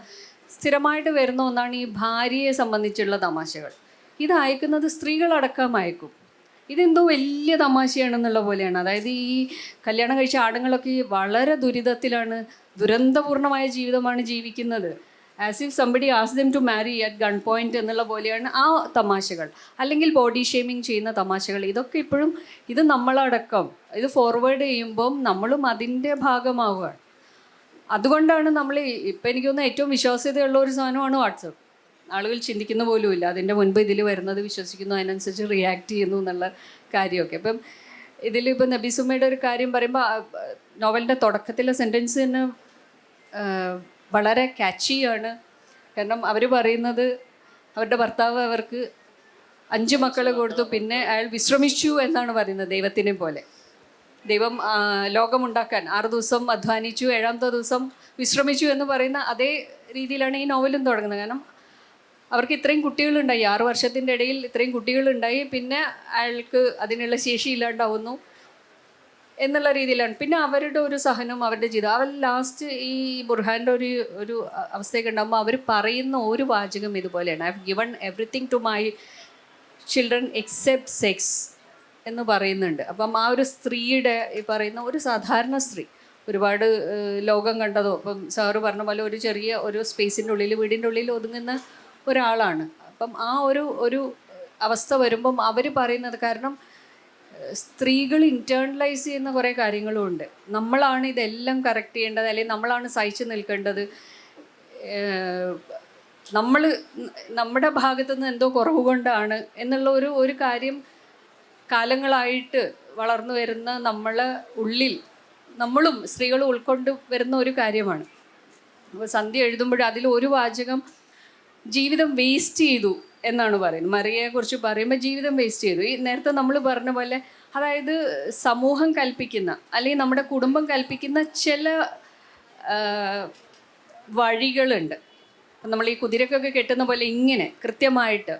സ്ഥിരമായിട്ട് വരുന്ന ഒന്നാണ് ഈ ഭാര്യയെ സംബന്ധിച്ചുള്ള തമാശകൾ. ഇത് അയക്കുന്നത് സ്ത്രീകളടക്കം അയക്കും. ഇതെന്തോ വലിയ തമാശയാണെന്നുള്ള പോലെയാണ്. അതായത് ഈ കല്യാണം കഴിച്ച ആണുങ്ങളൊക്കെ വളരെ ദുരിതത്തിലാണ്, ദുരന്തപൂർണമായ ജീവിതമാണ് ജീവിക്കുന്നത്. As if somebody ask them to marry at gun point എന്നുള്ള പോലെയാണ് ആ തമാശകൾ. അല്ലെങ്കിൽ ബോഡി ഷേമിങ് ചെയ്യുന്ന തമാശകൾ. ഇതൊക്കെ ഇപ്പോഴും ഇത് നമ്മളടക്കം ഇത് ഫോർവേഡ് ചെയ്യുമ്പം നമ്മളും അതിൻ്റെ ഭാഗമാവുകയാണ്. അതുകൊണ്ടാണ് നമ്മൾ ഇപ്പം എനിക്ക് തോന്നുന്നത് ഏറ്റവും വിശ്വാസ്യതയുള്ള ഒരു സാധനമാണ് വാട്സപ്പ്. ആളുകൾ ചിന്തിക്കുന്ന പോലുമില്ല, അതിൻ്റെ മുൻപ് ഇതിൽ വരുന്നത് വിശ്വസിക്കുന്നു, അതിനനുസരിച്ച് റിയാക്ട് ചെയ്യുന്നു എന്നുള്ള കാര്യമൊക്കെ. ഇപ്പം ഇതിലിപ്പോൾ നബീസുമ്മയുടെ ഒരു കാര്യം പറയുമ്പോൾ നോവലിൻ്റെ തുടക്കത്തിലെ സെൻറ്റൻസ് തന്നെ വളരെ ക്യാച്ചിയാണ്. കാരണം അവർ പറയുന്നത് അവരുടെ ഭർത്താവ് അവർക്ക് 5 മക്കളെ കൊടുത്തു, പിന്നെ അയാൾ വിശ്രമിച്ചു എന്നാണ് പറയുന്നത്. ദൈവത്തിനെ പോലെ ദൈവം ലോകമുണ്ടാക്കാൻ 6 ദിവസം അധ്വാനിച്ചു, 7ാമത്തെ ദിവസം വിശ്രമിച്ചു എന്ന് പറയുന്ന അതേ രീതിയിലാണ് ഈ നോവലും തുടങ്ങുന്നത്. കാരണം അവർക്ക് ഇത്രയും കുട്ടികളുണ്ടായി, 6 വർഷത്തിൻ്റെ ഇടയിൽ ഇത്രയും കുട്ടികളുണ്ടായി, പിന്നെ അയാൾക്ക് അതിനുള്ള ശേഷി ഇല്ലാണ്ടാവുന്നു എന്നുള്ള രീതിയിലാണ്. പിന്നെ അവരുടെ ഒരു സഹനം, അവരുടെ ജീവിതം. അവർ ലാസ്റ്റ് ഈ ബുർഹാൻ്റെ ഒരു അവസ്ഥയൊക്കെ ഉണ്ടാകുമ്പോൾ അവർ പറയുന്ന ഒരു വാചകം ഇതുപോലെയാണ്: I have given everything to my children except sex എന്ന് പറയുന്നുണ്ട്. അപ്പം ആ ഒരു സ്ത്രീയുടെ ഈ പറയുന്ന ഒരു സാധാരണ സ്ത്രീ, ഒരുപാട് ലോകം കണ്ടതോ, ഇപ്പം സാറ് പറഞ്ഞ പോലെ ഒരു ചെറിയ ഒരു സ്പേസിൻ്റെ ഉള്ളിൽ, വീടിൻ്റെ ഉള്ളിൽ ഒതുങ്ങുന്ന ഒരാളാണ്. അപ്പം ആ ഒരു അവസ്ഥ വരുമ്പം അവർ പറയുന്നത്, കാരണം സ്ത്രീകൾ ഇൻറ്റേർണലൈസ് ചെയ്യുന്ന കുറേ കാര്യങ്ങളും ഉണ്ട്. നമ്മളാണ് ഇതെല്ലാം കറക്റ്റ് ചെയ്യേണ്ടത്, അല്ലെങ്കിൽ നമ്മളാണ് സഹിച്ചു നിൽക്കേണ്ടത്, നമ്മുടെ ഭാഗത്തു നിന്ന് എന്തോ കുറവ് കൊണ്ടാണ് എന്നുള്ള ഒരു കാര്യം കാലങ്ങളായിട്ട് വളർന്നു വരുന്ന നമ്മളെ ഉള്ളിൽ നമ്മളും സ്ത്രീകളും ഉൾക്കൊണ്ട് വരുന്ന ഒരു കാര്യമാണ്. അപ്പോൾ സന്ധ്യ എഴുതുമ്പോൾ അതിൽ ഒരു വാചകം ജീവിതം വേസ്റ്റ് ചെയ്തു എന്നാണ് പറയുന്നത്. മറിയയെക്കുറിച്ച് പറയുമ്പോൾ ജീവിതം വേസ്റ്റ് ചെയ്തു. ഈ നേരത്തെ നമ്മൾ പറഞ്ഞ പോലെ, അതായത് സമൂഹം കൽപ്പിക്കുന്ന അല്ലെങ്കിൽ നമ്മുടെ കുടുംബം കൽപ്പിക്കുന്ന ചില വഴികളുണ്ട്. നമ്മൾ ഈ കുതിരക്കൊക്കെ കെട്ടുന്ന പോലെ ഇങ്ങനെ കൃത്യമായിട്ട്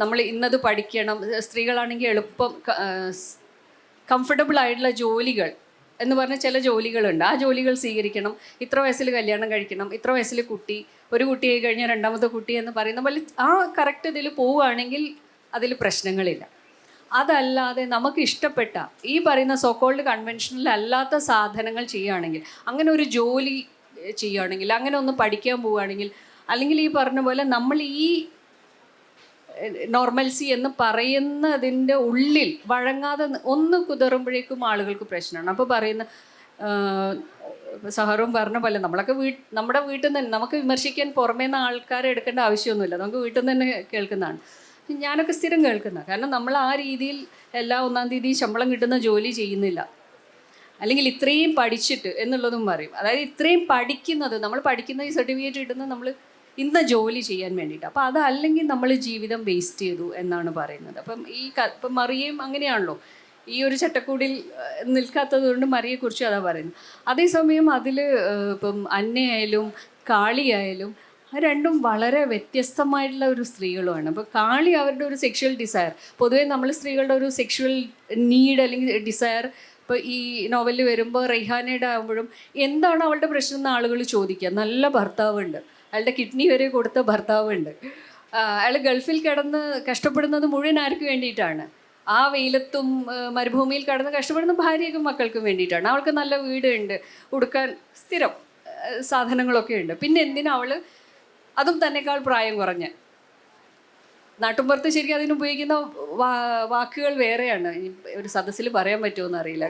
നമ്മൾ ഇന്നത് പഠിക്കണം, സ്ത്രീകളാണെങ്കിൽ എളുപ്പം കംഫർട്ടബിൾ ആയിട്ടുള്ള ജോലികൾ എന്ന് പറഞ്ഞ ചില ജോലികളുണ്ട്. ആ ജോലികൾ സ്വീകരിക്കണം, ഇത്ര വയസ്സിൽ കല്യാണം കഴിക്കണം, ഇത്ര വയസ്സിൽ കുട്ടി, ഒരു കുട്ടിയായി കഴിഞ്ഞാൽ 2ാമത്തെ കുട്ടി എന്ന് പറയുന്ന പോലെ ആ കറക്റ്റ് ഇതിൽ പോവുകയാണെങ്കിൽ അതിൽ പ്രശ്നങ്ങളില്ല. അതല്ലാതെ നമുക്ക് ഇഷ്ടപ്പെട്ട ഈ പറയുന്ന സോക്കോൾഡ് കൺവെൻഷണൽ അല്ലാത്ത സാധനങ്ങൾ ചെയ്യുകയാണെങ്കിൽ, അങ്ങനെ ഒരു ജോലി ചെയ്യുകയാണെങ്കിൽ, അങ്ങനെ ഒന്ന് പഠിക്കാൻ പോവുകയാണെങ്കിൽ, അല്ലെങ്കിൽ ഈ പറഞ്ഞ പോലെ നമ്മൾ ഈ നോർമൽസി എന്ന് പറയുന്നതിൻ്റെ ഉള്ളിൽ വഴങ്ങാതെ ഒന്ന് കുതറുമ്പോഴേക്കും ആളുകൾക്ക് പ്രശ്നമാണ്. അപ്പോൾ പറയുന്ന സഹറും പറഞ്ഞ പോലെ നമ്മളൊക്കെ നമ്മുടെ വീട്ടിൽ നിന്ന് തന്നെ നമുക്ക് വിമർശിക്കാൻ പുറമേ നിന്ന് ആൾക്കാരെ എടുക്കേണ്ട ആവശ്യമൊന്നുമില്ല, നമുക്ക് വീട്ടിൽ നിന്ന് തന്നെ കേൾക്കുന്നതാണ്. ഞാനൊക്കെ സ്ഥിരം കേൾക്കുന്ന, കാരണം നമ്മൾ ആ രീതിയിൽ എല്ലാ 1-ാം തീയതി ശമ്പളം കിട്ടുന്ന ജോലി ചെയ്യുന്നില്ല, അല്ലെങ്കിൽ ഇത്രയും പഠിച്ചിട്ട് എന്നുള്ളതും പറയും. അതായത് ഇത്രയും പഠിക്കുന്നത്, നമ്മൾ പഠിക്കുന്ന ഈ സർട്ടിഫിക്കറ്റ് കിട്ടുന്നത് നമ്മൾ ഇന്ന ജോലി ചെയ്യാൻ വേണ്ടിയിട്ട്. അപ്പോൾ അതല്ലെങ്കിൽ നമ്മൾ ജീവിതം വേസ്റ്റ് ചെയ്തു എന്നാണ് പറയുന്നത്. അപ്പം ഇപ്പം മറിയയും അങ്ങനെയാണല്ലോ, ഈ ഒരു ചട്ടക്കൂടിൽ നിൽക്കാത്തത് കൊണ്ട് മറിയെക്കുറിച്ച് അതാ പറയുന്നത്. അതേസമയം അതിൽ ഇപ്പം അന്നയായാലും കാളിയായാലും രണ്ടും വളരെ വ്യത്യസ്തമായിട്ടുള്ള ഒരു സ്ത്രീകളുമാണ്. അപ്പോൾ കാളി അവരുടെ ഒരു സെക്ഷുവൽ ഡിസയർ, പൊതുവേ നമ്മൾ സ്ത്രീകളുടെ ഒരു സെക്ഷുവൽ നീഡ് അല്ലെങ്കിൽ ഡിസയർ ഇപ്പോൾ ഈ നോവലിൽ വരുമ്പോൾ റെയ്ഹാനയുടെ ആകുമ്പോഴും എന്താണ് അവളുടെ പ്രശ്നം എന്ന് ആളുകൾ ചോദിക്കുക. നല്ല ഭർത്താവുണ്ട്, അയാളുടെ കിഡ്നി വരെ കൊടുത്ത ഭർത്താവുണ്ട്, അയാൾ ഗൾഫിൽ കിടന്ന് കഷ്ടപ്പെടുന്നത് മുഴുവൻ ആർക്ക് വേണ്ടിയിട്ടാണ്? ആ വെയിലത്തും മരുഭൂമിയിൽ കിടന്ന് കഷ്ടപ്പെടുന്ന ഭാര്യയ്ക്കും മക്കൾക്കും വേണ്ടിയിട്ടാണ്. അവൾക്ക് നല്ല വീടുണ്ട്, ഉടുക്കാൻ സ്ഥിരം സാധനങ്ങളൊക്കെ ഉണ്ട്. പിന്നെ എന്തിനാ അവൾ അതും തന്നെക്കാൾ പ്രായം കുറഞ്ഞ്? നാട്ടുമ്പുറത്ത് ശരിക്കും അതിന് ഉപയോഗിക്കുന്ന വാക്കുകൾ വേറെയാണ്. ഒരു സദസ്സിൽ പറയാൻ പറ്റുമോയെന്ന് അറിയില്ല.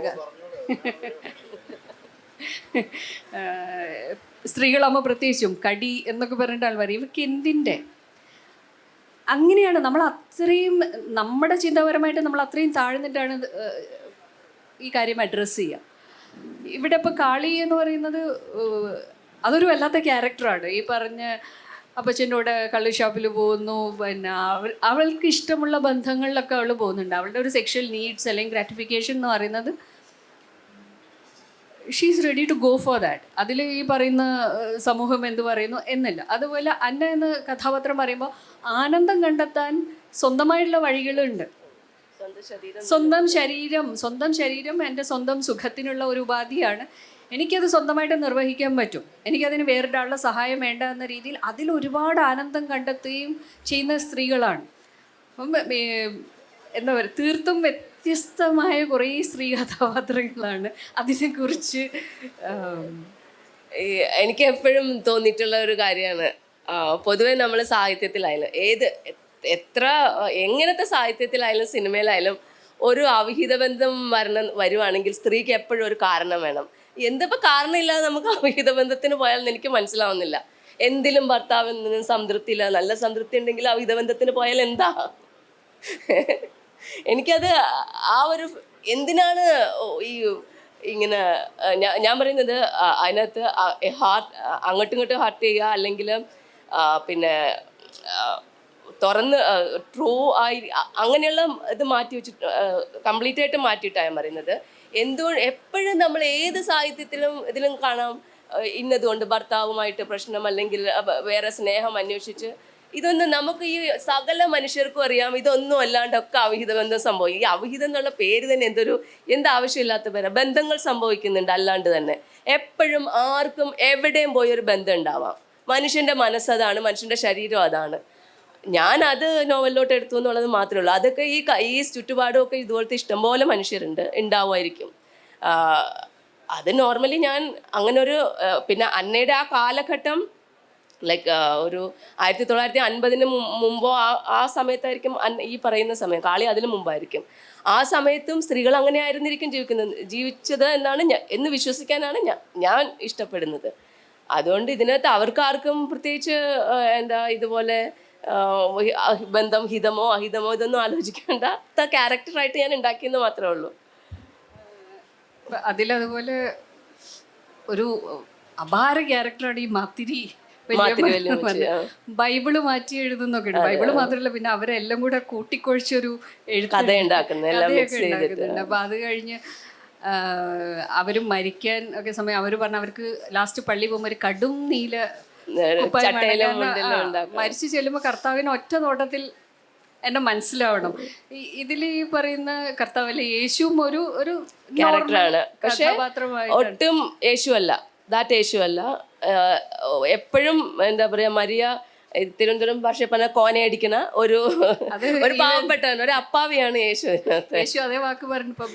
സ്ത്രീകളാകുമ്പോൾ പ്രത്യേകിച്ചും കടി എന്നൊക്കെ പറഞ്ഞിട്ട് ആൾ പറയും, ഇവർക്ക് എന്തിൻ്റെ? അങ്ങനെയാണ് നമ്മൾ അത്രയും നമ്മുടെ ചിന്താപരമായിട്ട് നമ്മൾ അത്രയും താഴ്ന്നിട്ടാണ് ഈ കാര്യം അഡ്രസ്സ് ചെയ്യുക. ഇവിടെ ഇപ്പോൾ കാളി എന്ന് പറയുന്നത് അതൊരു വല്ലാത്ത ക്യാരക്ടറാണ്. ഈ പറഞ്ഞ അപ്പച്ചൻ്റെ കൂടെ കള്ള് ഷാപ്പിൽ പോകുന്നു, പിന്നെ അവൾക്ക് ഇഷ്ടമുള്ള ബന്ധങ്ങളിലൊക്കെ അവൾ പോകുന്നുണ്ട്. അവളുടെ ഒരു സെക്ഷൽ നീഡ്സ് അല്ലെങ്കിൽ ഗ്രാറ്റിഫിക്കേഷൻ എന്ന് പറയുന്നത് she is ready to go for that. അതിൽ ഈ പറയുന്ന സമൂഹം എന്ത് പറയുന്നു എന്നില്ല. അതുപോലെ അന്ന എന്ന കഥാപാത്രം പറയുമ്പോൾ ആനന്ദം കണ്ടെത്താൻ സ്വന്തമായിട്ടുള്ള വഴികളുണ്ട്. സ്വന്തം ശരീരം എൻ്റെ സ്വന്തം സുഖത്തിനുള്ള ഒരു ഉപാധിയാണ്. എനിക്കത് സ്വന്തമായിട്ട് നിർവഹിക്കാൻ പറ്റും. എനിക്കതിന് വേറൊരാളുടെ സഹായം വേണ്ട എന്ന രീതിയിൽ അതിൽ ഒരുപാട് ആനന്ദം കണ്ടെത്തുകയും ചെയ്യുന്ന സ്ത്രീകളാണ്. അപ്പം എന്താ പറയുക, തീർത്തും വ്യത്യസ്തമായ കുറേ സ്ത്രീ കഥാപാത്രങ്ങളാണ്. അതിനെക്കുറിച്ച് എനിക്ക് എപ്പോഴും തോന്നിയിട്ടുള്ള ഒരു കാര്യമാണ്, പൊതുവെ നമ്മൾ സാഹിത്യത്തിലായാലും എത്ര എങ്ങനത്തെ സാഹിത്യത്തിലായാലും സിനിമയിലായാലും ഒരു അവിഹിത ബന്ധം വരുവാണെങ്കിൽ സ്ത്രീക്ക് എപ്പോഴും ഒരു കാരണം വേണം. എന്തിപ്പോൾ കാരണമില്ലാതെ നമുക്ക് അവിഹിത ബന്ധത്തിന് പോയാലെന്ന് എനിക്ക് മനസ്സിലാവുന്നില്ല. എന്തിലും ഭർത്താവിൽ നിന്നും സംതൃപ്തി ഇല്ല, നല്ല സംതൃപ്തി ഉണ്ടെങ്കിൽ അവിഹിത ബന്ധത്തിന് പോയാൽ എന്താ? എനിക്കത് ആ ഒരു എന്തിനാണ് ഈ ഇങ്ങനെ ഞാൻ പറയുന്നത്, അതിനകത്ത് അങ്ങോട്ടും ഇങ്ങോട്ടും ഹർട്ട് ചെയ്യുക, അല്ലെങ്കിൽ പിന്നെ തുറന്ന് ട്രൂ ആയി അങ്ങനെയുള്ള ഇത് മാറ്റി വെച്ചിട്ട് കംപ്ലീറ്റ് ആയിട്ട് മാറ്റിയിട്ടാണ് ഞാൻ പറയുന്നത്. എപ്പോഴും നമ്മൾ ഏത് സാഹിത്യത്തിലും ഇതിലും കാണാം ഇന്നതുകൊണ്ട് ഭർത്താവുമായിട്ട് പ്രശ്നം, അല്ലെങ്കിൽ വേറെ സ്നേഹം അന്വേഷിച്ച്. ഇതൊന്നും നമുക്ക് ഈ സകല മനുഷ്യർക്കും അറിയാം, ഇതൊന്നും അല്ലാണ്ടൊക്കെ അവിഹിത ബന്ധം സംഭവിക്കും. ഈ അവിഹിതം എന്നുള്ള പേര് തന്നെ എന്താവശ്യമില്ലാത്ത പേരാ. ബന്ധങ്ങൾ സംഭവിക്കുന്നുണ്ട് അല്ലാണ്ട് തന്നെ. എപ്പോഴും ആർക്കും എവിടെയും പോയൊരു ബന്ധം ഉണ്ടാവാം. മനുഷ്യൻ്റെ മനസ്സതാണ്, മനുഷ്യൻ്റെ ശരീരം അതാണ്. ഞാൻ അത് നോവലിലോട്ട് എടുത്തു എന്നുള്ളത് മാത്രമേ ഉള്ളൂ. അതൊക്കെ ഈ ചുറ്റുപാടും ഒക്കെ ഇതുപോലത്തെ ഇഷ്ടംപോലെ മനുഷ്യരുണ്ട്, ഉണ്ടാവുമായിരിക്കും. അത് നോർമലി ഞാൻ അങ്ങനെ ഒരു പിന്നെ അന്നയുടെ ആ കാലഘട്ടം ലൈക്ക് ഒരു 1950 മുമ്പോ ആ സമയത്തായിരിക്കും ഈ പറയുന്ന സമയം. കാളി അതിന് മുമ്പായിരിക്കും. ആ സമയത്തും സ്ത്രീകൾ അങ്ങനെ ആയിരുന്നിരിക്കും ജീവിച്ചത് എന്നാണ് എന്ന് വിശ്വസിക്കാനാണ് ഞാൻ ഇഷ്ടപ്പെടുന്നത്. അതുകൊണ്ട് ഇതിനകത്ത് അവർക്കാർക്കും പ്രത്യേകിച്ച് ഇതുപോലെ ബന്ധം ഹിതമോ അഹിതമോ ഇതൊന്നും ആലോചിക്കേണ്ട ക്യാരക്ടറായിട്ട് ഞാൻ ഉണ്ടാക്കിയെന്ന് മാത്രമേ ഉള്ളൂ. അതിലതുപോലെ ഒരു അപാര ക്യാരക്ടറാണ് ഈ മാത്തിരി. ബൈബിള് മാറ്റി എഴുതുന്നൊക്കെ ഉണ്ട്. ബൈബിള് മാത്രമല്ല, പിന്നെ അവരെല്ലാം കൂടെ കൂട്ടിക്കൊഴിച്ചൊരു കഥയൊക്കെ ഉണ്ടാക്കുന്നുണ്ട്. അപ്പൊ അത് കഴിഞ്ഞ് അവര് മരിക്കാൻ ഒക്കെ സമയം അവര് പറഞ്ഞ അവർക്ക് ലാസ്റ്റ് പള്ളി പോകുമ്പോൾ ഒരു കടും നീല മരിച്ചു ചെല്ലുമ്പോൾ കർത്താവിന് ഒറ്റ നോട്ടത്തിൽ എന്നെ മനസ്സിലാവണം. ഇതിൽ ഈ പറയുന്ന കർത്താവല്ലേ യേശുവും ഒരു ക്യാരക്ടറാണ്. പക്ഷെ ഒട്ടും യേശുവല്ല, യേശുവല്ല. എപ്പോഴും എന്താ പറയാ, മരിയ തിരുവനന്തപുരം ഭാഷ പറഞ്ഞ കോനയടിക്കുന്ന ഒരു പാവപ്പെട്ടവൻ, ഒരു അപ്പാവിയാണ് യേശു. യേശു അതേ വാക്ക് പറഞ്ഞു. ഇപ്പം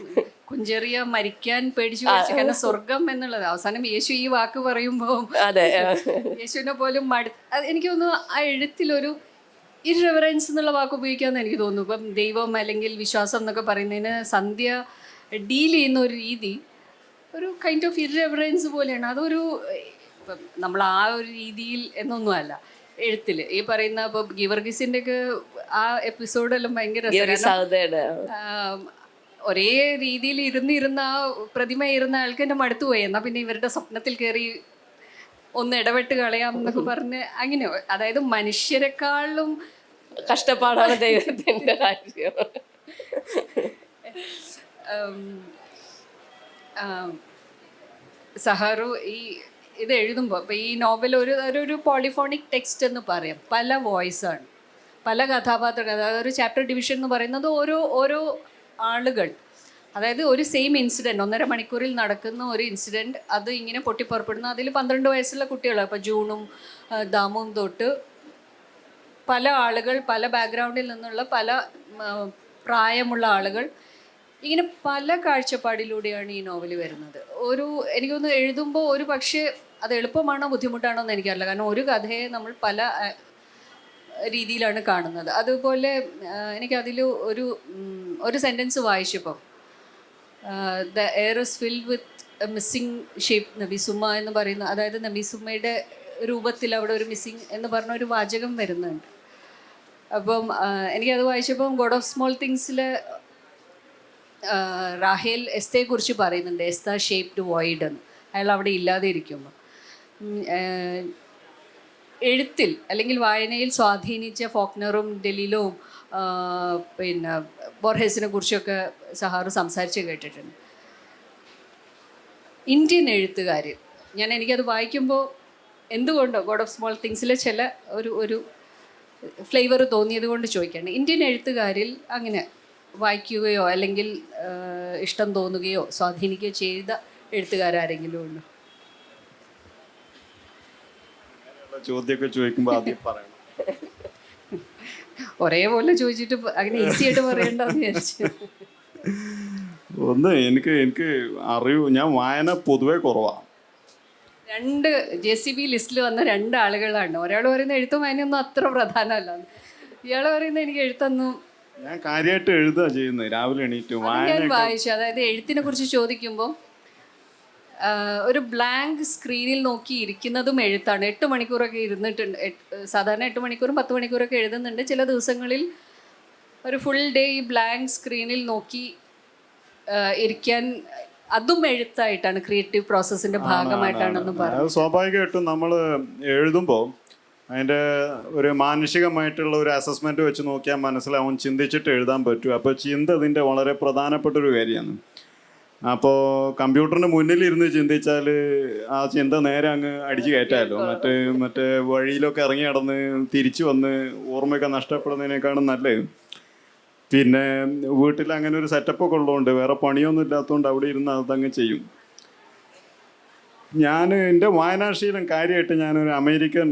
കുഞ്ചെറിയ മരിക്കാൻ പേടിച്ചു കാരണം സ്വർഗം എന്നുള്ളത്. അവസാനം യേശു ഈ വാക്ക് പറയുമ്പോൾ യേശുവിനെ പോലും എനിക്ക് തോന്നുന്നു ആ എഴുത്തിലൊരു ഇർറെവറൻസ് എന്നുള്ള വാക്ക് ഉപയോഗിക്കാമെന്ന് എനിക്ക് തോന്നുന്നു. ഇപ്പം ദൈവം അല്ലെങ്കിൽ വിശ്വാസം എന്നൊക്കെ പറയുന്നതിന് സന്ധ്യ ഡീൽ ചെയ്യുന്ന ഒരു രീതി ഒരു കൈൻഡ് ഓഫ് ഇർറെവറൻസ് പോലെയാണ്. അതൊരു ഇപ്പം നമ്മൾ ആ ഒരു രീതിയിൽ എന്നൊന്നുമല്ല എഴുത്തിൽ ഈ പറയുന്ന. ഇപ്പം ഗീവർഗീസിൻ്റെ ഒക്കെ ആ എപ്പിസോഡെല്ലാം ഭയങ്കര ഒരേ രീതിയിൽ ഇരുന്ന ആ പ്രതിമ ഇരുന്ന ആൾക്ക് എൻ്റെ മടുത്തു പോയി. എന്നാൽ പിന്നെ ഇവരുടെ സ്വപ്നത്തിൽ കയറി ഒന്ന് ഇടപെട്ട് കളയാം എന്നൊക്കെ പറഞ്ഞ് അങ്ങനെ. അതായത് മനുഷ്യരെക്കാളും കഷ്ടപ്പാടാണ് ദൈവത്തിൻ്റെ കാര്യം. സഹാറു ഇത് എഴുതുമ്പോൾ ഇപ്പോൾ ഈ നോവൽ ഒരു പോളിഫോണിക് ടെക്സ്റ്റ് എന്ന് പറയാം. പല വോയിസാണ്, പല കഥാപാത്രങ്ങൾ. അതായത് ഒരു ചാപ്റ്റർ ഡിവിഷൻ എന്ന് പറയുന്നത് ഓരോ ആളുകൾ, അതായത് ഒരു സെയിം ഇൻസിഡൻറ്റ് 1.5 മണിക്കൂറിൽ നടക്കുന്ന ഒരു ഇൻസിഡൻറ്റ് അത് ഇങ്ങനെ പൊട്ടിപ്പുറപ്പെടുന്നു. അതിൽ 12 വയസ്സുള്ള കുട്ടികളാണ്. ഇപ്പോൾ ജൂണും ദാമും തൊട്ട് പല ആളുകൾ, പല ബാക്ക്ഗ്രൗണ്ടിൽ നിന്നുള്ള പല പ്രായമുള്ള ആളുകൾ, ഇങ്ങനെ പല കാഴ്ചപ്പാടിലൂടെയാണ് ഈ നോവൽ വരുന്നത്. എനിക്കൊന്ന് എഴുതുമ്പോൾ ഒരു പക്ഷേ അത് എളുപ്പമാണോ ബുദ്ധിമുട്ടാണോ എന്ന് എനിക്കറിയില്ല. കാരണം ഒരു കഥയെ നമ്മൾ പല രീതിയിലാണ് കാണുന്നത്. അതുപോലെ എനിക്കതിൽ ഒരു സെൻറ്റൻസ് വായിച്ചപ്പോൾ the air is filled with missing shape നബിസുമ്മ എന്ന് പറയുന്ന, അതായത് നബിസുമ്മയുടെ രൂപത്തിൽ അവിടെ ഒരു മിസ്സിങ് എന്ന് പറഞ്ഞ ഒരു വാചകം വരുന്നുണ്ട്. അപ്പം എനിക്കത് വായിച്ചപ്പം ഗോഡ് ഓഫ് സ്മോൾ തിങ്സിൽ റാഹേൽ എസ്തയെക്കുറിച്ച് പറയുന്നുണ്ട്, എസ്ത ഷേപ്ഡ് വോയിഡ് എന്ന്. അയാൾ അവിടെ ഇല്ലാതെ ഇരിക്കുമ്പോൾ എഴുത്തിൽ അല്ലെങ്കിൽ വായനയിൽ സ്വാധീനിച്ച ഫോക്നറും ഡെലിലോവും പിന്നെ ബോർഹെസിനെ കുറിച്ചൊക്കെ സഹാറ് സംസാരിച്ച് കേട്ടിട്ടുണ്ട്. ഇന്ത്യൻ എഴുത്തുകാർ, എനിക്കത് വായിക്കുമ്പോൾ എന്തുകൊണ്ടോ ഗോഡ് ഓഫ് സ്മോൾ തിങ്സിലെ ചില ഒരു ഫ്ലേവർ തോന്നിയത് കൊണ്ട് ചോദിക്കുകയാണ്. ഇന്ത്യൻ എഴുത്തുകാരിൽ അങ്ങനെ വായിക്കുകയോ അല്ലെങ്കിൽ ഇഷ്ടം തോന്നുകയോ സ്വാധീനിക്കുകയോ ചെയ്ത എഴുത്തുകാരെങ്കിലും ഉണ്ടോ? ചോദ്യമൊക്കെ ചോദിക്കുമ്പോൾ ആദ്യം പറയണം. ഒരേപോലെ ചോദിച്ചിട്ട് അങ്ങനെ ഈസി ആയിട്ട് പറയണ്ടെന്ന് വിചാരിച്ചു. ഒന്ന് എനിക്ക് അറിയൂ, ഞാൻ വായന പൊതുവേ കുറവാണ്. 2 JCB ലിസ്റ്റിൽ വന്ന 2 ആളുകളാണ്. ഒരാൾ പറയുന്ന എഴുത്തും വായനയൊന്നും അത്ര പ്രധാനമല്ല, ഇയാൾ പറയുന്നത് എനിക്ക് എഴുത്തൊന്നും. ഞാൻ കാര്യമായിട്ട് എഴുതുക ചെയ്യുന്നത്, രാവിലെ എണീറ്റ് ഞാൻ വായന. വായിച്ചു, അതായത് എഴുത്തിനെ കുറിച്ച് ചോദിക്കുമ്പോൾ ഒരു ബ്ലാങ്ക് സ്ക്രീനിൽ നോക്കി ഇരിക്കുന്നതും എഴുത്താണ്. 8 മണിക്കൂറൊക്കെ ഇരുന്നിട്ടുണ്ട്. സാധാരണ 8 മണിക്കൂറും 10 മണിക്കൂറൊക്കെ എഴുതുന്നുണ്ട്. ചില ദിവസങ്ങളിൽ ഒരു ഫുൾ ഡേ ഈ ബ്ലാങ്ക് സ്ക്രീനിൽ നോക്കി ഇരിക്കാൻ, അതും എഴുത്തായിട്ടാണ്, ക്രിയേറ്റീവ് പ്രോസസ്സിന്റെ ഭാഗമായിട്ടാണെന്ന് പറഞ്ഞു. അത് സ്വാഭാവികമായിട്ടും നമ്മൾ എഴുതുമ്പോൾ അതിൻ്റെ ഒരു മാനസികമായിട്ടുള്ള ഒരു അസസ്മെൻറ്റ് വെച്ച് നോക്കിയാൽ മനസ്സിലാവും, ചിന്തിച്ചിട്ട് എഴുതാൻ പറ്റും. അപ്പോൾ ചിന്ത അതിൻ്റെ വളരെ പ്രധാനപ്പെട്ട ഒരു കാര്യമാണ്. അപ്പോൾ കമ്പ്യൂട്ടറിന് മുന്നിലിരുന്ന് ചിന്തിച്ചാൽ ആ ചിന്ത നേരെ അങ്ങ് അടിച്ചു കയറ്റാമല്ലോ. മറ്റേ വഴിയിലൊക്കെ ഇറങ്ങി നടന്ന് തിരിച്ചു വന്ന് ഓർമ്മയൊക്കെ നഷ്ടപ്പെടുന്നതിനേക്കാളും നല്ലത്. പിന്നെ വീട്ടിൽ അങ്ങനെ ഒരു സെറ്റപ്പൊക്കെ ഉള്ളതുകൊണ്ട്, വേറെ പണിയൊന്നും ഇല്ലാത്തതുകൊണ്ട് അവിടെ ഇരുന്ന് അതങ്ങ് ചെയ്യും. ഞാൻ എൻ്റെ വായനാശീലം കാര്യമായിട്ട് ഞാനൊരു അമേരിക്കൻ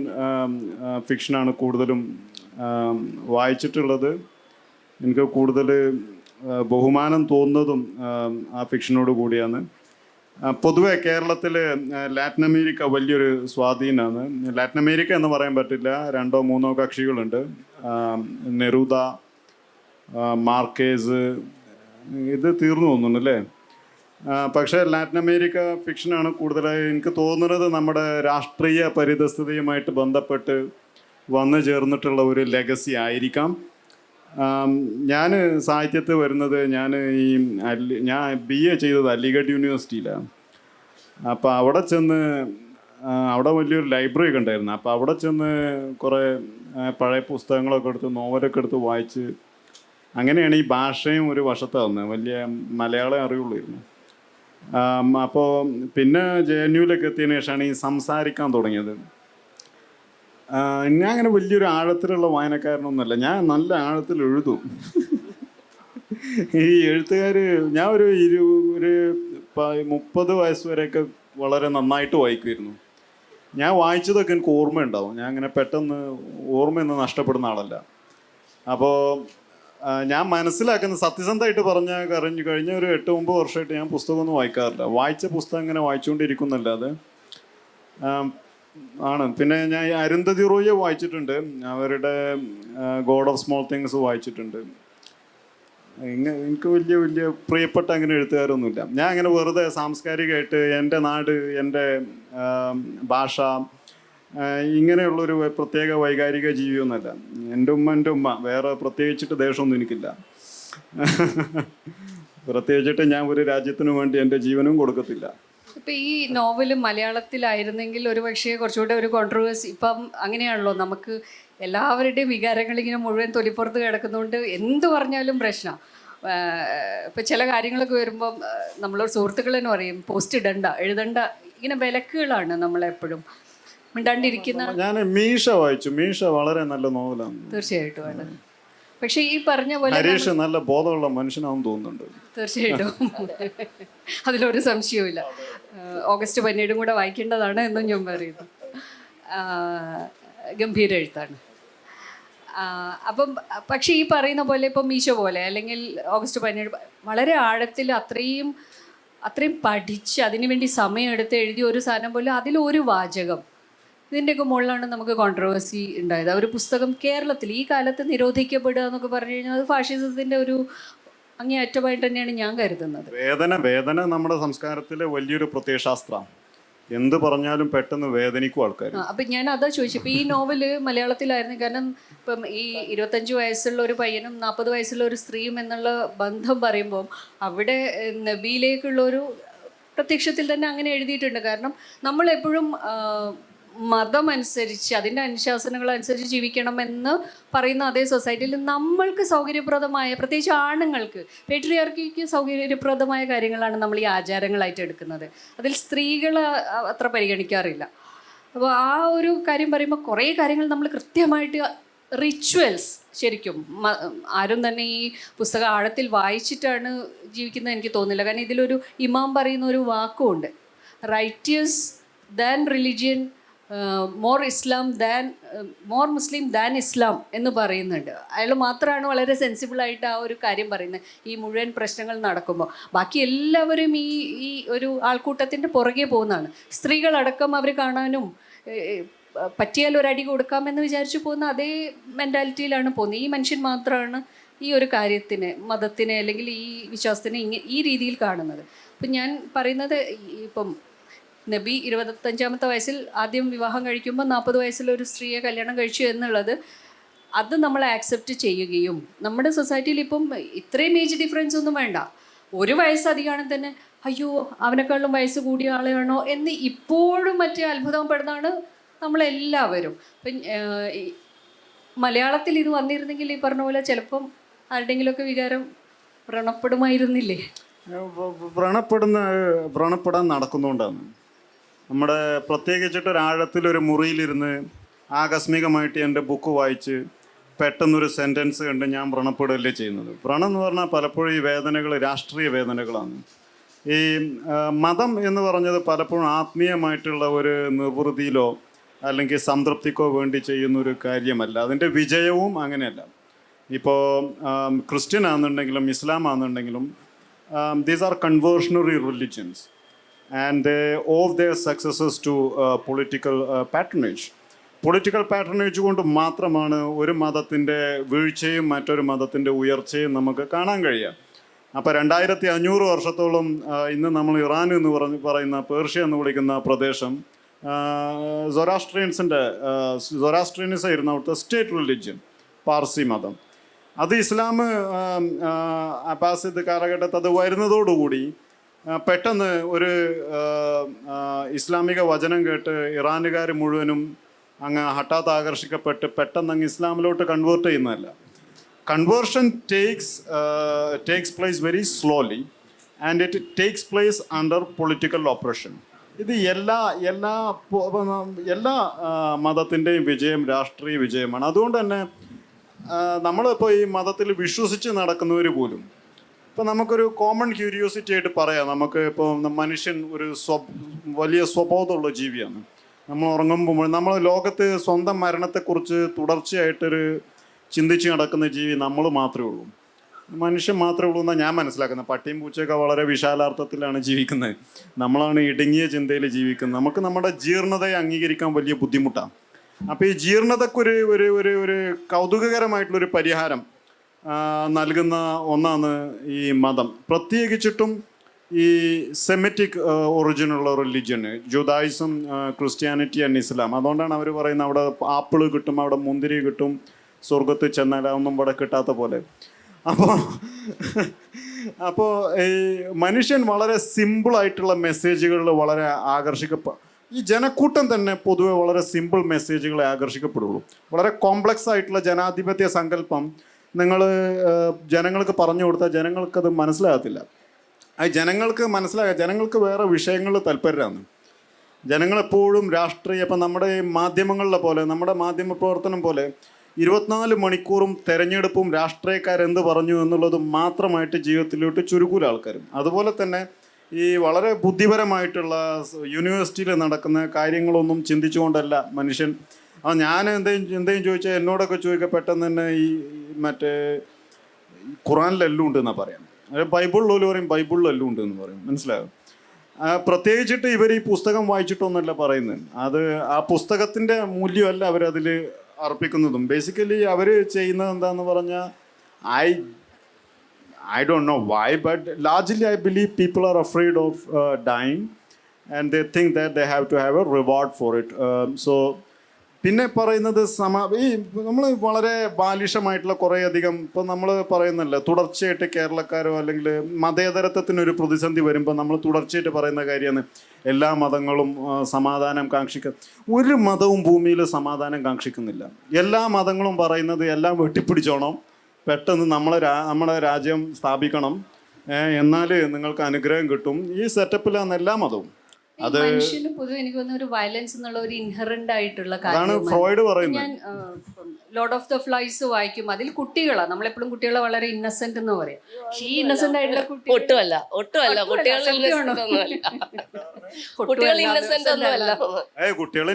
ഫിക്ഷനാണ് കൂടുതലും വായിച്ചിട്ടുള്ളത്. എനിക്ക് കൂടുതൽ ബഹുമാനം തോന്നുന്നതും ആ ഫിക്ഷനോട് കൂടിയാണ്. പൊതുവെ കേരളത്തിൽ ലാറ്റിൻ അമേരിക്ക വലിയൊരു സ്വാധീനമാണ്. ലാറ്റിൻ അമേരിക്ക എന്ന് പറയാൻ പറ്റില്ല, 2-3 കക്ഷികളുണ്ട്. നെരൂദ, മാർക്കേസ്, ഇത് തീർന്നു തോന്നുന്നു അല്ലേ? പക്ഷേ ലാറ്റിൻ അമേരിക്ക ഫിക്ഷനാണ് കൂടുതലായി എനിക്ക് തോന്നുന്നത് നമ്മുടെ രാഷ്ട്രീയ പരിതസ്ഥിതിയുമായിട്ട് ബന്ധപ്പെട്ട് വന്നു ചേർന്നിട്ടുള്ള ഒരു ലെഗസി ആയിരിക്കാം. ഞാൻ സാഹിത്യത്തിൽ വരുന്നത്, ഞാൻ BA ചെയ്തത് അലിഗഡ് യൂണിവേഴ്സിറ്റിയിലാണ്. അപ്പോൾ അവിടെ ചെന്ന്, അവിടെ വലിയൊരു ലൈബ്രറി ഒക്കെ ഉണ്ടായിരുന്നു. അപ്പോൾ അവിടെ ചെന്ന് കുറേ പഴയ പുസ്തകങ്ങളൊക്കെ എടുത്ത്, നോവലൊക്കെ എടുത്ത് വായിച്ച്, അങ്ങനെയാണ് ഈ ഭാഷയും ഒരു വശത്താവുന്നത്. വലിയ മലയാളം അറിയുള്ളായിരുന്നു. അപ്പോൾ പിന്നെ JNUവിലൊക്കെ എത്തിയതിനു ശേഷമാണ് ഈ സംസാരിക്കാൻ തുടങ്ങിയത്. ഞാൻ അങ്ങനെ വലിയൊരു ആഴത്തിലുള്ള വായനക്കാരനൊന്നുമല്ല, ഞാൻ നല്ല ആഴത്തിൽ എഴുതും. ഈ എഴുത്തുകാർ, ഞാൻ ഒരു 30 വയസ്സ് വരെയൊക്കെ വളരെ നന്നായിട്ട് വായിക്കുമായിരുന്നു. ഞാൻ വായിച്ചതൊക്കെ എനിക്ക് ഓർമ്മയുണ്ടാവും. ഞാൻ അങ്ങനെ പെട്ടെന്ന് ഓർമ്മയൊന്നും നഷ്ടപ്പെടുന്ന ആളല്ല. അപ്പോൾ ഞാൻ മനസ്സിലാക്കുന്ന, സത്യസന്ധമായിട്ട് പറഞ്ഞാൽ കഴിഞ്ഞ ഒരു 8-9 വർഷമായിട്ട് ഞാൻ പുസ്തകമൊന്നും വായിക്കാറില്ല. വായിച്ച പുസ്തകം ഇങ്ങനെ വായിച്ചുകൊണ്ടിരിക്കുന്നല്ലാതെ ആണ്. പിന്നെ ഞാൻ അരുന്ധതി റോയിയെ വായിച്ചിട്ടുണ്ട്, അവരുടെ ഗോഡ് ഓഫ് സ്മോൾ തിങ്സ് വായിച്ചിട്ടുണ്ട്. എനിക്ക് വലിയ പ്രിയപ്പെട്ട അങ്ങനെ എഴുത്തുകാരൊന്നുമില്ല. ഞാൻ അങ്ങനെ വെറുതെ സാംസ്കാരികമായിട്ട് എൻ്റെ നാട്, എൻ്റെ ഭാഷ, ഇങ്ങനെയുള്ളൊരു പ്രത്യേക വൈകാരിക ജീവിയൊന്നുമല്ല. എൻ്റെ ഉമ്മ, വേറെ പ്രത്യേകിച്ചിട്ട് ദേഷ്യമൊന്നും എനിക്കില്ല. പ്രത്യേകിച്ചിട്ട് ഞാൻ ഒരു രാജ്യത്തിനു വേണ്ടി എൻ്റെ ജീവനും കൊടുക്കത്തില്ല. ഇപ്പം ഈ നോവൽ മലയാളത്തിലായിരുന്നെങ്കിൽ ഒരു പക്ഷേ കുറച്ചുകൂടെ ഒരു കോൺട്രവേഴ്സി. ഇപ്പം അങ്ങനെയാണല്ലോ, നമുക്ക് എല്ലാവരുടെയും വികാരങ്ങളിങ്ങനെ മുഴുവൻ തൊലിപ്പുറത്ത് കിടക്കുന്നതുകൊണ്ട് എന്ത് പറഞ്ഞാലും പ്രശ്നമാണ്. ഇപ്പം ചില കാര്യങ്ങളൊക്കെ വരുമ്പം നമ്മളോട് സുഹൃത്തുക്കൾ തന്നെ പറയും, പോസ്റ്റ് എഴുതണ്ട, ഇങ്ങനെ വിലക്കുകളാണ് നമ്മളെപ്പോഴും മിണ്ടാണ്ടിരിക്കുന്ന. ഞാൻ മീശ വായിച്ചു. മീശ വളരെ നല്ല നോവലാണ്. തീർച്ചയായിട്ടും ആണ്. പക്ഷെ ഈ പറഞ്ഞ പോലെ ഹരീഷ് നല്ല ബോധമുള്ള മനുഷ്യനാണെന്ന് തോന്നുന്നുണ്ട്. തീർച്ചയായിട്ടും, അതിലൊരു സംശയവുമില്ല. ഓഗസ്റ്റ് 12 കൂടെ വായിക്കേണ്ടതാണ് എന്നും ഞാൻ പറയുന്നു. ഗംഭീര എഴുത്താണ്. അപ്പം പക്ഷേ ഈ പറയുന്ന പോലെ ഇപ്പം മീശ പോലെ അല്ലെങ്കിൽ ഓഗസ്റ്റ് 17 വളരെ ആഴത്തിൽ അത്രയും പഠിച്ച് അതിനുവേണ്ടി സമയമെടുത്ത് എഴുതിയ ഒരു സാധനം പോലെ അതിലൊരു വാചകം, ഇതിൻ്റെയൊക്കെ മുകളിലാണ് നമുക്ക് കോൺട്രവേഴ്സി ഉണ്ടായത്. ഒരു പുസ്തകം കേരളത്തിൽ ഈ കാലത്ത് നിരോധിക്കപ്പെടുക എന്നൊക്കെ പറഞ്ഞു കഴിഞ്ഞാൽ അത് ഫാഷിസത്തിൻ്റെ ഒരു അങ്ങേയറ്റമായിട്ട് തന്നെയാണ് ഞാൻ കരുതുന്നത്. വേദന നമ്മുടെ സംസ്കാരത്തിലെ വലിയൊരു പ്രത്യയശാസ്ത്രമാണ്. എന്ത് പറഞ്ഞാലും പെട്ടെന്ന് വേദനിക്കും ആൾക്കാർ. അപ്പം ഞാൻ അതാ ചോദിച്ചു. ഇപ്പം ഈ നോവല് മലയാളത്തിലായിരുന്നു. കാരണം ഇപ്പം ഈ 25 വയസ്സുള്ള ഒരു പയ്യനും 40 വയസ്സുള്ള ഒരു സ്ത്രീയും എന്നുള്ള ബന്ധം പറയുമ്പോൾ അവിടെ നബിയിലേക്കുള്ളൊരു പ്രത്യക്ഷത്തിൽ തന്നെ അങ്ങനെ എഴുതിയിട്ടുണ്ട്. കാരണം നമ്മളെപ്പോഴും മതം അനുസരിച്ച് അതിൻ്റെ അനുശാസനങ്ങൾ അനുസരിച്ച് ജീവിക്കണമെന്ന് പറയുന്ന അതേ സൊസൈറ്റിയിൽ നമ്മൾക്ക് സൗകര്യപ്രദമായ, പ്രത്യേകിച്ച് ആണുങ്ങൾക്ക് പേട്രിയാർക്കിക്ക് സൗകര്യപ്രദമായ കാര്യങ്ങളാണ് നമ്മൾ ഈ ആചാരങ്ങളായിട്ട് എടുക്കുന്നത്. അതിൽ സ്ത്രീകൾ അത്ര പരിഗണിക്കാറില്ല. അപ്പോൾ ആ ഒരു കാര്യം പറയുമ്പോൾ കുറേ കാര്യങ്ങൾ നമ്മൾ കൃത്യമായിട്ട് റിച്വൽസ് ശരിക്കും ആരും തന്നെ ഈ പുസ്തകം ആഴത്തിൽ വായിച്ചിട്ടാണ് ജീവിക്കുന്നത് എനിക്ക് തോന്നുന്നില്ല. കാരണം ഇതിലൊരു ഇമാം പറയുന്ന ഒരു വാക്കുമുണ്ട്, റൈറ്റിയസ് ദാൻ റിലിജിയൻ, മോർ മുസ്ലിം ദാൻ ഇസ്ലാം എന്ന് പറയുന്നുണ്ട്. അയാൾ മാത്രമാണ് വളരെ സെൻസിബിളായിട്ട് ആ ഒരു കാര്യം പറയുന്നത് ഈ മുഴുവൻ പ്രശ്നങ്ങൾ നടക്കുമ്പോൾ. ബാക്കി എല്ലാവരും ഈ ഒരു ആൾക്കൂട്ടത്തിൻ്റെ പുറകെ പോകുന്നതാണ്. സ്ത്രീകളടക്കം അവർ കാണാനും പറ്റിയാൽ ഒരു അടി കൊടുക്കാമെന്ന് വിചാരിച്ചു പോകുന്ന അതേ മെൻറ്റാലിറ്റിയിലാണ് പോകുന്നത്. ഈ മനുഷ്യൻ മാത്രമാണ് ഈ ഒരു കാര്യത്തിനെ, മതത്തിനെ അല്ലെങ്കിൽ ഈ വിശ്വാസത്തിനെ ഈ രീതിയിൽ കാണുന്നത്. അപ്പം ഞാൻ പറയുന്നത്, ഇപ്പം നബി 25-ാമത്തെ വയസ്സിൽ ആദ്യം വിവാഹം കഴിക്കുമ്പോൾ 40 വയസ്സിലൊരു സ്ത്രീയെ കല്യാണം കഴിച്ചു എന്നുള്ളത്, അത് നമ്മൾ ആക്സെപ്റ്റ് ചെയ്യുകയും നമ്മുടെ സൊസൈറ്റിയിൽ ഇപ്പം ഇത്രയും ഏജ് ഡിഫറൻസ് ഒന്നും വേണ്ട, ഒരു വയസ്സ് അധികമാണെങ്കിൽ തന്നെ അയ്യോ അവനെക്കാളും വയസ്സ് കൂടിയ ആളാണോ എന്ന് ഇപ്പോഴും മറ്റേ അത്ഭുതപ്പെടുന്നതാണ് നമ്മളെല്ലാവരും. ഇപ്പം മലയാളത്തിൽ ഇത് വന്നിരുന്നെങ്കിൽ ഈ പറഞ്ഞ പോലെ ചിലപ്പം ആരുടെയെങ്കിലുമൊക്കെ വികാരം വ്രണപ്പെടുമായിരുന്നില്ലേ? വ്രണപ്പെടാൻ നടക്കുന്നുകൊണ്ടാണ്. നമ്മുടെ പ്രത്യേകിച്ചിട്ടൊരാഴത്തിലൊരു മുറിയിലിരുന്ന് ആകസ്മികമായിട്ട് എൻ്റെ ബുക്ക് വായിച്ച് പെട്ടെന്നൊരു സെൻറ്റൻസ് കണ്ട് ഞാൻ വ്രണപ്പെടുകയല്ലേ ചെയ്യുന്നത്. വ്രണം എന്ന് പറഞ്ഞാൽ പലപ്പോഴും ഈ വേദനകൾ രാഷ്ട്രീയ വേദനകളാണ്. ഈ മതം എന്ന് പറഞ്ഞത് പലപ്പോഴും ആത്മീയമായിട്ടുള്ള ഒരു നിർവൃതിയിലോ അല്ലെങ്കിൽ സംതൃപ്തിക്കോ വേണ്ടി ചെയ്യുന്നൊരു കാര്യമല്ല. അതിൻ്റെ വിജയവും അങ്ങനെയല്ല. ഇപ്പോൾ ക്രിസ്ത്യൻ ആണെന്നുണ്ടെങ്കിലും ഇസ്ലാം ആണെന്നുണ്ടെങ്കിലും these are conversionary religions and they owe their successes to political patronage. Political patronage കൊണ്ട് മാത്രമാണ് ഒരു മതത്തിൻ്റെ വീഴ്ചയും മറ്റൊരു മതത്തിൻ്റെ ഉയർച്ചയും നമുക്ക് കാണാൻ കഴിയുക. അപ്പോൾ 2500 വർഷത്തോളം ഇന്ന് നമ്മൾ ഇറാൻ എന്ന് പറയുന്ന പേർഷ്യ എന്ന് വിളിക്കുന്ന പ്രദേശം സൊറാസ്ട്രിയൻസ് ആയിരുന്നു അവിടുത്തെ സ്റ്റേറ്റ് റിലിജ്യൻ, പാർസി മതം. അത് ഇസ്ലാം അബ്ബാസിദ് കാലഘട്ടത്തിൽ അത് വരുന്നതോടുകൂടി പെട്ടെന്ന് ഒരു ഇസ്ലാമിക വചനം കേട്ട് ഇറാനുകാർ മുഴുവനും അങ്ങ് ഹഠാത്ത് ആകർഷിക്കപ്പെട്ട് പെട്ടെന്ന് അങ്ങ് ഇസ്ലാമിലോട്ട് കൺവേർട്ട് ചെയ്യുന്നതല്ല. Conversion takes place very slowly and it takes place under political operation. ഇത് എല്ലാ മതത്തിൻ്റെയും വിജയം രാഷ്ട്രീയ വിജയമാണ്. അതുകൊണ്ട് തന്നെ നമ്മളിപ്പോൾ ഈ മതത്തിൽ വിശ്വസിച്ച് നടക്കുന്നവർ പോലും ഇപ്പോൾ നമുക്കൊരു കോമൺ ക്യൂരിയോസിറ്റി ആയിട്ട് പറയാം, നമുക്ക് ഇപ്പോൾ മനുഷ്യൻ ഒരു വലിയ സ്വബോധമുള്ള ജീവിയാണ്. നമ്മൾ ഉറങ്ങുമ്പോൾ നമ്മൾ ലോകത്ത് സ്വന്തം മരണത്തെക്കുറിച്ച് തുടർച്ചയായിട്ടൊരു ചിന്തിച്ച് നടക്കുന്ന ജീവി നമ്മൾ മാത്രമേ ഉള്ളൂ, മനുഷ്യൻ മാത്രമേ ഉള്ളൂ എന്നാണ് ഞാൻ മനസ്സിലാക്കുന്നത്. പട്ടിയും പൂച്ചയൊക്കെ വളരെ വിശാലാർത്ഥത്തിലാണ് ജീവിക്കുന്നത്, നമ്മളാണ് ഇടുങ്ങിയ ചിന്തയിൽ ജീവിക്കുന്നത്. നമുക്ക് നമ്മുടെ ജീർണതയെ അംഗീകരിക്കാൻ വലിയ ബുദ്ധിമുട്ടാണ്. അപ്പോൾ ഈ ജീർണതക്കൊരു ഒരു ഒരു ഒരു കൗതുകകരമായിട്ടുള്ളൊരു പരിഹാരം നൽകുന്ന ഒന്നാണ് ഈ മതം. പ്രത്യേകിച്ചിട്ടും ഈ സെമിറ്റിക് ഒറിജിനുള്ള റിലിജ്യന്, ജുദായിസം, ക്രിസ്ത്യാനിറ്റി ആൻഡ് ഇസ്ലാം. അതുകൊണ്ടാണ് അവർ പറയുന്നത് അവിടെ ആപ്പിൾ കിട്ടും, അവിടെ മുന്തിരി കിട്ടും, സ്വർഗത്തിൽ ചെന്നാൽ അതൊന്നും ഇവിടെ കിട്ടാത്ത പോലെ. അപ്പോൾ ഈ മനുഷ്യൻ വളരെ സിമ്പിളായിട്ടുള്ള മെസ്സേജുകളിൽ വളരെ ഈ ജനക്കൂട്ടം തന്നെ പൊതുവെ വളരെ സിമ്പിൾ മെസ്സേജുകളെ ആകർഷിക്കപ്പെടുള്ളൂ. വളരെ കോംപ്ലക്സ് ആയിട്ടുള്ള ജനാധിപത്യ സങ്കല്പം നിങ്ങൾ ജനങ്ങൾക്ക് പറഞ്ഞു കൊടുത്താൽ ജനങ്ങൾക്കത് മനസ്സിലാകത്തില്ല. അത് ജനങ്ങൾക്ക് വേറെ വിഷയങ്ങളിൽ താല്പര്യമാണ്. ജനങ്ങളെപ്പോഴും രാഷ്ട്രീയ, ഇപ്പം നമ്മുടെ മാധ്യമങ്ങളിലെ പോലെ, നമ്മുടെ മാധ്യമ പ്രവർത്തനം പോലെ 24 മണിക്കൂറും തെരഞ്ഞെടുപ്പും രാഷ്ട്രീയക്കാരെന്ത് പറഞ്ഞു എന്നുള്ളത് മാത്രമായിട്ട് ജീവിതത്തിലോട്ട് ചുരുക്കൂല ആൾക്കാരും. അതുപോലെ തന്നെ ഈ വളരെ ബുദ്ധിപരമായിട്ടുള്ള യൂണിവേഴ്സിറ്റിയിൽ നടക്കുന്ന കാര്യങ്ങളൊന്നും ചിന്തിച്ചുകൊണ്ടല്ല മനുഷ്യൻ. ഞാൻ എന്തെങ്കിലും ചോദിച്ചാൽ എന്നോടൊക്കെ ചോദിക്കുക പെട്ടെന്ന് തന്നെ ഈ മറ്റേ ഖുറാനിലെല്ലാം ഉണ്ട് എന്നാണ് പറയാം. ബൈബിളിൽ പറയും ബൈബിളിലെല്ലാം ഉണ്ട് എന്ന് പറയും, മനസ്സിലാകും. പ്രത്യേകിച്ചിട്ട് ഇവർ ഈ പുസ്തകം വായിച്ചിട്ടൊന്നുമല്ല പറയുന്നത്, അത് ആ പുസ്തകത്തിൻ്റെ മൂല്യമല്ല അവരതിൽ അർപ്പിക്കുന്നതും. ബേസിക്കലി അവർ ചെയ്യുന്നത് എന്താണെന്ന് പറഞ്ഞാൽ I don't know why, but largely I believe people are afraid of dying and they think that they have to have a reward for it. So പിന്നെ പറയുന്നത് ഈ നമ്മൾ വളരെ ബാലിഷമായിട്ടുള്ള കുറേയധികം ഇപ്പം നമ്മൾ പറയുന്നില്ല, തുടർച്ചയായിട്ട് കേരളക്കാരോ അല്ലെങ്കിൽ മതേതരത്വത്തിനൊരു പ്രതിസന്ധി വരുമ്പോൾ നമ്മൾ തുടർച്ചയായിട്ട് പറയുന്ന കാര്യമാണ് എല്ലാ മതങ്ങളും സമാധാനം ഒരു മതവും ഭൂമിയിൽ സമാധാനം കാക്ഷിക്കുന്നില്ല. എല്ലാ മതങ്ങളും പറയുന്നത് എല്ലാം വെട്ടിപ്പിടിച്ചോണം, പെട്ടെന്ന് നമ്മളെ രാജ്യം സ്ഥാപിക്കണം, എന്നാൽ നിങ്ങൾക്ക് അനുഗ്രഹം കിട്ടും. ഈ സെറ്റപ്പിലാണ് എല്ലാ മതവും. അത് മനുഷ്യന് പൊതുവെ എനിക്ക് തോന്നുന്ന ഒരു വയലൻസ് എന്നുള്ള ഒരു ഇൻഹറന്റ് ആയിട്ടുള്ള കാര്യമാണ് ഫ്രോയിഡ് പറയുന്നത്. ഞാൻ ലോർഡ് ഓഫ് ദ ഫ്ലൈസ് വായിക്കും, അതിൽ കുട്ടികളാണ്, നമ്മളെപ്പോഴും കുട്ടികളെ വളരെ ഇന്നസെന്റ് എന്ന് പറയാം. പക്ഷേ ഈ ഇന്നസെന്റ് ആയിട്ടുള്ള ഒട്ടുമല്ല കുട്ടികൾ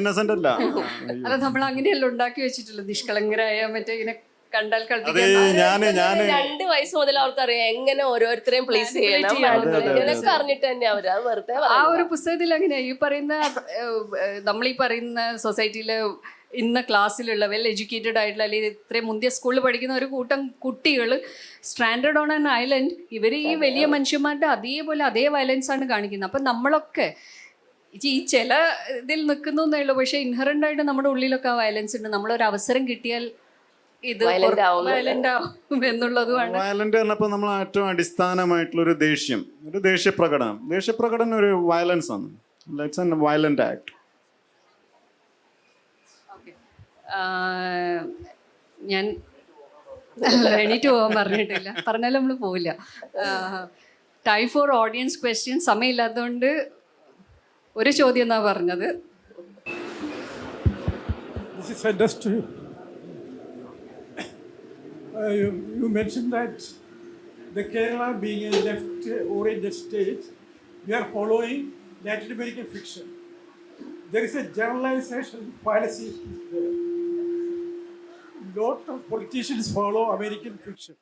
ഇന്നസെന്റ് അല്ല. അല്ല, നമ്മൾ അങ്ങനെയല്ല ഉണ്ടാക്കി വെച്ചിട്ടുള്ളത്. നിഷ്കളങ്കരായ മറ്റേ ഇങ്ങനെ കണ്ടാൽ 2 വയസ്സ് മുതൽ അവർക്കറിയാം എങ്ങനെ ഓരോരുത്തരെയും പ്ലേസ് ചെയ്യണം. ഇതൊക്കെ അറിഞ്ഞിട്ട് തന്നെ അവര് അത് വെറുതെ ആ ഒരു പുസ്തകത്തിൽ അങ്ങനെയാ ഈ പറയുന്ന നമ്മൾ ഈ പറയുന്ന സൊസൈറ്റിയില് ഇന്ന ക്ലാസ്സിലുള്ള വെൽ എഡ്യൂക്കേറ്റഡ് ആയിട്ടുള്ള അല്ലെങ്കിൽ ഇത്രയും മുന്തിയ സ്കൂളിൽ പഠിക്കുന്ന ഒരു കൂട്ടം കുട്ടികൾ സ്ട്രാൻഡേർഡ് ഓൺ ആൻ ഐലൻഡ്, ഇവർ ഈ വലിയ മനുഷ്യന്മാരുടെ അതേ വയലൻസ് ആണ് കാണിക്കുന്നത്. അപ്പം നമ്മളൊക്കെ ഈ ചില ഇതിൽ നിൽക്കുന്നു എന്നേ ഉള്ളൂ, പക്ഷേ ഇൻഹറൻ്റ് ആയിട്ട് നമ്മുടെ ഉള്ളിലൊക്കെ ആ വയലൻസ് ഉണ്ട്. നമ്മളൊരു അവസരം കിട്ടിയാൽ ഇത് വയലന്റ് ആവും എന്നുള്ളതുമാണ്. വയലന്റ് പറഞ്ഞപ്പോൾ നമ്മൾ ഏറ്റവും അടിസ്ഥാനമായിട്ടുള്ള ഒരു ദേഷ്യപ്രകടനം ഒരു വയലൻസ് ആണ്. It's a violent act. ഞാൻ എണീറ്റ് പോകാൻ പറഞ്ഞിട്ടില്ല, പറഞ്ഞാലും നമ്മൾ പോവില്ല. Time for audience question. സമയമില്ലാത്തതുകൊണ്ട് ഒരു ചോദ്യം എന്നാ പറഞ്ഞത്. You mentioned that the Kerala being a left-oriented state, we are following Latin American fiction. There is a generalization fallacy there. Lot of politicians follow American fiction.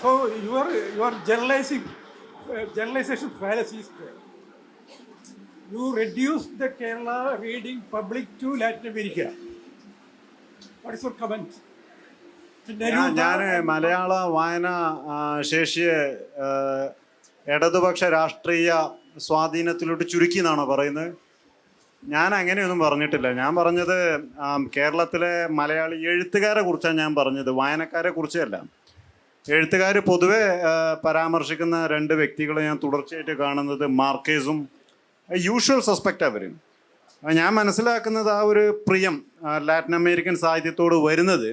So you are generalization fallacies there. You reduce the Kerala reading public to Latin America. What is your comment? ഞാൻ മലയാള വായന ശേഷിയെ ഇടതുപക്ഷ രാഷ്ട്രീയ സ്വാധീനത്തിലോട്ട് ചുരുക്കി എന്നാണോ പറയുന്നത്? ഞാൻ അങ്ങനെയൊന്നും പറഞ്ഞിട്ടില്ല. ഞാൻ പറഞ്ഞത് കേരളത്തിലെ മലയാളി എഴുത്തുകാരെ കുറിച്ചാണ് ഞാൻ പറഞ്ഞത്, വായനക്കാരെ കുറിച്ചല്ല. എഴുത്തുകാർ പൊതുവെ പരാമർശിക്കുന്ന 2 വ്യക്തികളെ ഞാൻ തുടർച്ചയായിട്ട് കാണുന്നത് മാർക്കേസും യൂഷ്വൽ സസ്പെക്റ്റ് അവരും. ഞാൻ മനസ്സിലാക്കുന്നത് ആ ഒരു പ്രിയം ലാറ്റിൻ അമേരിക്കൻ സാഹിത്യത്തോട് വരുന്നത്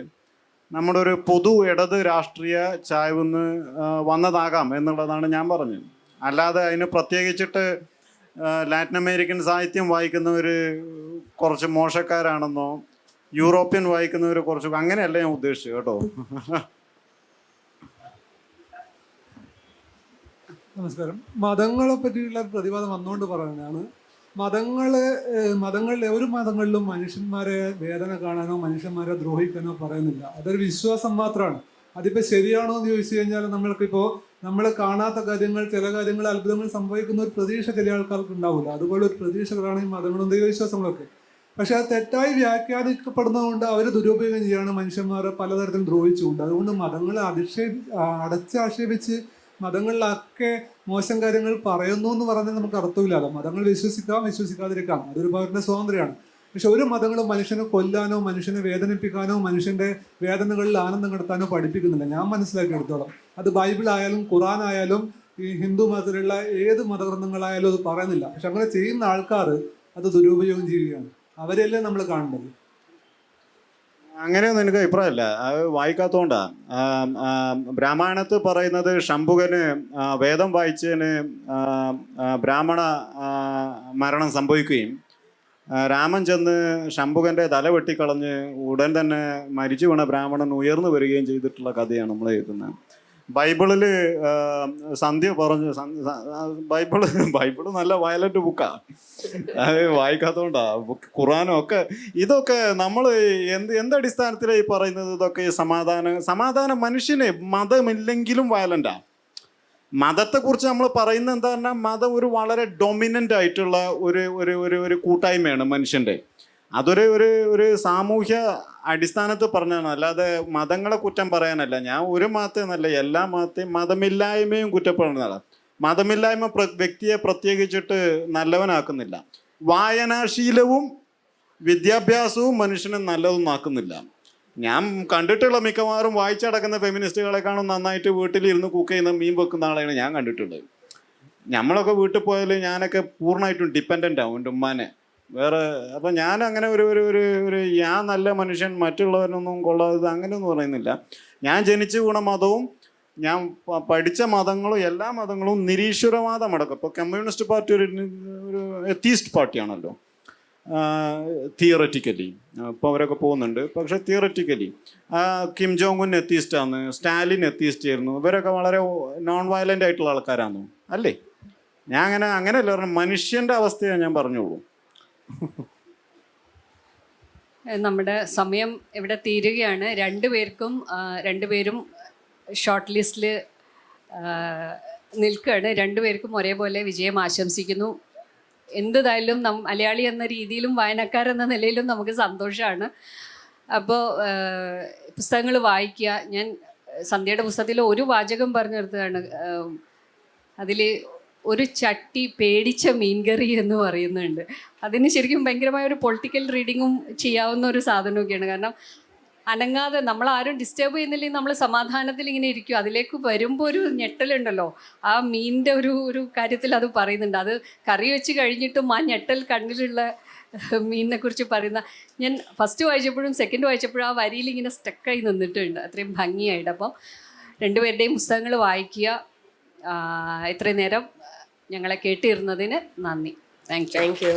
നമ്മുടെ ഒരു പൊതു ഇടത് രാഷ്ട്രീയ ചായ്വെന്ന് വന്നതാകാം എന്നുള്ളതാണ് ഞാൻ പറഞ്ഞത്. അല്ലാതെ അതിന് പ്രത്യേകിച്ചിട്ട് ലാറ്റിൻ അമേരിക്കൻ സാഹിത്യം വായിക്കുന്നവർ കുറച്ച് മോശക്കാരാണെന്നോ യൂറോപ്യൻ വായിക്കുന്നവർ കുറച്ച് അങ്ങനെയല്ല ഞാൻ ഉദ്ദേശിച്ചത് കേട്ടോ. നമസ്കാരം. മതങ്ങളെ പറ്റിയുള്ള പ്രതിവാദം വന്നുകൊണ്ട് പറയുന്നതാണ്. മതങ്ങളിലെ ഒരു മതങ്ങളിലും മനുഷ്യന്മാരെ വേദന കാണാനോ മനുഷ്യന്മാരെ ദ്രോഹിക്കാനോ പറയുന്നില്ല. അതൊരു വിശ്വാസം മാത്രമാണ്. അതിപ്പോൾ ശരിയാണോ എന്ന് ചോദിച്ചു കഴിഞ്ഞാൽ നമ്മൾക്കിപ്പോൾ നമ്മൾ കാണാത്ത കാര്യങ്ങൾ, ചില കാര്യങ്ങൾ, അത്ഭുതങ്ങൾ സംഭവിക്കുന്ന ഒരു പ്രതീക്ഷ ചില ആൾക്കാർക്ക് ഉണ്ടാവില്ല. അതുപോലെ ഒരു പ്രതീക്ഷകളാണ് ഈ മതങ്ങളും ദൈവവിശ്വാസങ്ങളൊക്കെ. പക്ഷെ അത് തെറ്റായി വ്യാഖ്യാനിക്കപ്പെടുന്നതുകൊണ്ട് അവർ ദുരുപയോഗം ചെയ്യാണ് മനുഷ്യന്മാരെ പലതരത്തിലും ദ്രോഹിച്ചുകൊണ്ട്. അതുകൊണ്ട് മതങ്ങളെ അടച്ചാക്ഷേപിച്ച് മതങ്ങളിലൊക്കെ മോശം കാര്യങ്ങൾ പറയുന്നു എന്ന് പറഞ്ഞാൽ നമുക്ക് അർത്ഥമില്ലാതെ. മതങ്ങൾ വിശ്വസിക്കാം, വിശ്വസിക്കാതിരിക്കാം, അതൊരു പൗരന്റെ സ്വാതന്ത്ര്യമാണ്. പക്ഷെ ഒരു മതങ്ങളും മനുഷ്യനെ കൊല്ലാനോ മനുഷ്യനെ വേദനിപ്പിക്കാനോ മനുഷ്യന്റെ വേദനകളിൽ ആനന്ദം കണ്ടെത്താനോ പഠിപ്പിക്കുന്നില്ല, ഞാൻ മനസ്സിലാക്കിയെടുത്തോളം. അത് ബൈബിളായാലും ഖുറാനായാലും ഈ ഹിന്ദു മതത്തിലുള്ള ഏത് മതഗ്രന്ഥങ്ങളായാലും അത് പറയുന്നില്ല. പക്ഷെ അങ്ങനെ ചെയ്യുന്ന ആൾക്കാർ അത് ദുരുപയോഗം ചെയ്യുകയാണ്. അവരെയല്ലേ നമ്മൾ കാണേണ്ടത്. അങ്ങനെയൊന്നും എനിക്ക് അഭിപ്രായമില്ല. അത് വായിക്കാത്തതുകൊണ്ടാ. ബ്രാഹ്മണത്ത് പറയുന്നത് ശംഭുകന് വേദം വായിച്ചതിന് ബ്രാഹ്മണ മരണം സംഭവിക്കുകയും രാമൻ ചെന്ന് ശംഭുകൻ്റെ തല വെട്ടിക്കളഞ്ഞ് ഉടൻ തന്നെ മരിച്ചു വീണ ബ്രാഹ്മണൻ ഉയർന്നു വരികയും ചെയ്തിട്ടുള്ള കഥയാണ് നമ്മൾ എഴുതുന്നത്. ബൈബിളിൽ സന്ധ്യ പറഞ്ഞു. ബൈബിള് നല്ല വയലന്റ് ബുക്കാണ്, അത് വായിക്കാത്തതുകൊണ്ടാ. ഖുറാനും ഒക്കെ ഇതൊക്കെ നമ്മൾ എന്തടിസ്ഥാനത്തിലാണ് ഈ പറയുന്നത്? ഇതൊക്കെ സമാധാനം മനുഷ്യന് മതമില്ലെങ്കിലും വയലന്റാ. മതത്തെക്കുറിച്ച് നമ്മൾ പറയുന്നത് എന്താ പറഞ്ഞാൽ മതം ഒരു വളരെ ഡൊമിനൻ്റ് ആയിട്ടുള്ള ഒരു കൂട്ടായ്മയാണ് മനുഷ്യൻ്റെ. അതൊരു സാമൂഹ്യ അടിസ്ഥാനത്തിൽ പറഞ്ഞാണ്, അല്ലാതെ മതങ്ങളെ കുറ്റം പറയാനല്ല. ഞാൻ ഒരു മതത്തെ എന്നല്ല, എല്ലാ മതത്തെയും മതമില്ലായ്മയും കുറ്റപ്പെടുന്നതാണ്. മതമില്ലായ്മ വ്യക്തിയെ പ്രത്യേകിച്ചിട്ട് നല്ലവനാക്കുന്നില്ല. വായനാശീലവും വിദ്യാഭ്യാസവും മനുഷ്യനെ നല്ലതൊന്നാക്കുന്നില്ല. ഞാൻ കണ്ടിട്ടുള്ള മിക്കവാറും വായിച്ചടക്കുന്ന ഫെമിനിസ്റ്റുകളെക്കാളും നന്നായിട്ട് വീട്ടിലിരുന്ന് കുക്ക് ചെയ്യുന്ന മീൻ വെക്കുന്ന ആളെയാണ് ഞാൻ കണ്ടിട്ടുള്ളത്. നമ്മളൊക്കെ വീട്ടിൽ പോയാൽ ഞാനൊക്കെ പൂർണ്ണമായിട്ടും ഡിപ്പെൻഡൻ്റ് ആവും എൻ്റെ ഉമ്മാനെ. വേറെ അപ്പം ഞാൻ അങ്ങനെ ഒരു ഞാൻ നല്ല മനുഷ്യൻ മറ്റുള്ളവരൊന്നും കൊള്ളാതെ അങ്ങനെയൊന്നും പറയുന്നില്ല. ഞാൻ ജനിച്ചു വീണ മതവും ഞാൻ പഠിച്ച മതങ്ങളും എല്ലാ മതങ്ങളും നിരീശ്വരവാദം അടക്കം. ഇപ്പോൾ കമ്മ്യൂണിസ്റ്റ് പാർട്ടി ഒരു എത്തീസ്റ്റ് പാർട്ടിയാണല്ലോ തിയററ്റിക്കലി. ഇപ്പോൾ അവരൊക്കെ പോകുന്നുണ്ട്. പക്ഷെ തിയററ്റിക്കലി കിം ജോങ് ഉൻ എത്തീസ്റ്റാണ്, സ്റ്റാലിൻ എത്തീസ്റ്റ് ആയിരുന്നു. ഇവരൊക്കെ വളരെ നോൺ വയലൻ്റ് ആയിട്ടുള്ള ആൾക്കാരാണോ? അല്ലേ? ഞാൻ അങ്ങനെയല്ല പറഞ്ഞു, മനുഷ്യൻ്റെ അവസ്ഥയാണ് ഞാൻ പറഞ്ഞോളൂ. നമ്മുടെ സമയം ഇവിടെ തീരുകയാണ്. രണ്ടുപേരും ഷോർട്ട് ലിസ്റ്റിൽ നിൽക്കുകയാണ്. രണ്ടുപേർക്കും ഒരേപോലെ വിജയം ആശംസിക്കുന്നു. എന്തായാലും മലയാളി എന്ന രീതിയിലും വായനക്കാരെന്ന നിലയിലും നമുക്ക് സന്തോഷമാണ്. അപ്പോൾ പുസ്തകങ്ങൾ വായിക്കുക. ഞാൻ സന്ധ്യയുടെ പുസ്തകത്തിൽ ഒരു വാചകം പറഞ്ഞു നിർത്തുകയാണ്. അതിൽ ഒരു ചട്ടി പേടിച്ച മീൻകറി എന്ന് പറയുന്നുണ്ട്. അതിന് ശരിക്കും ഭയങ്കരമായ ഒരു പൊളിറ്റിക്കൽ റീഡിങ്ങും ചെയ്യാവുന്ന ഒരു സാധനമൊക്കെയാണ്. കാരണം അനങ്ങാതെ നമ്മളാരും ഡിസ്റ്റർബ് ചെയ്യുന്നില്ലെങ്കിൽ നമ്മൾ സമാധാനത്തിൽ ഇങ്ങനെ ഇരിക്കും. അതിലേക്ക് വരുമ്പോൾ ഒരു ഞെട്ടലുണ്ടല്ലോ. ആ മീനിൻ്റെ ഒരു കാര്യത്തിൽ അത് പറയുന്നുണ്ട്. അത് കറി വെച്ച് കഴിഞ്ഞിട്ടും ആ ഞെട്ടൽ കണ്ണിലുള്ള മീനിനെ കുറിച്ച് പറയുന്ന ഞാൻ ഫസ്റ്റ് വായിച്ചപ്പോഴും സെക്കൻഡ് വായിച്ചപ്പോഴും ആ വരിയിൽ ഇങ്ങനെ സ്റ്റക്കായി നിന്നിട്ടുണ്ട്, അത്രയും ഭംഗിയായിട്ട്. അപ്പം രണ്ടുപേരുടെയും പുസ്തകങ്ങൾ വായിക്കുക. ഇത്രയും നേരം ഞങ്ങളെ കേട്ടിരുന്നതിന് നന്ദി. Thank you.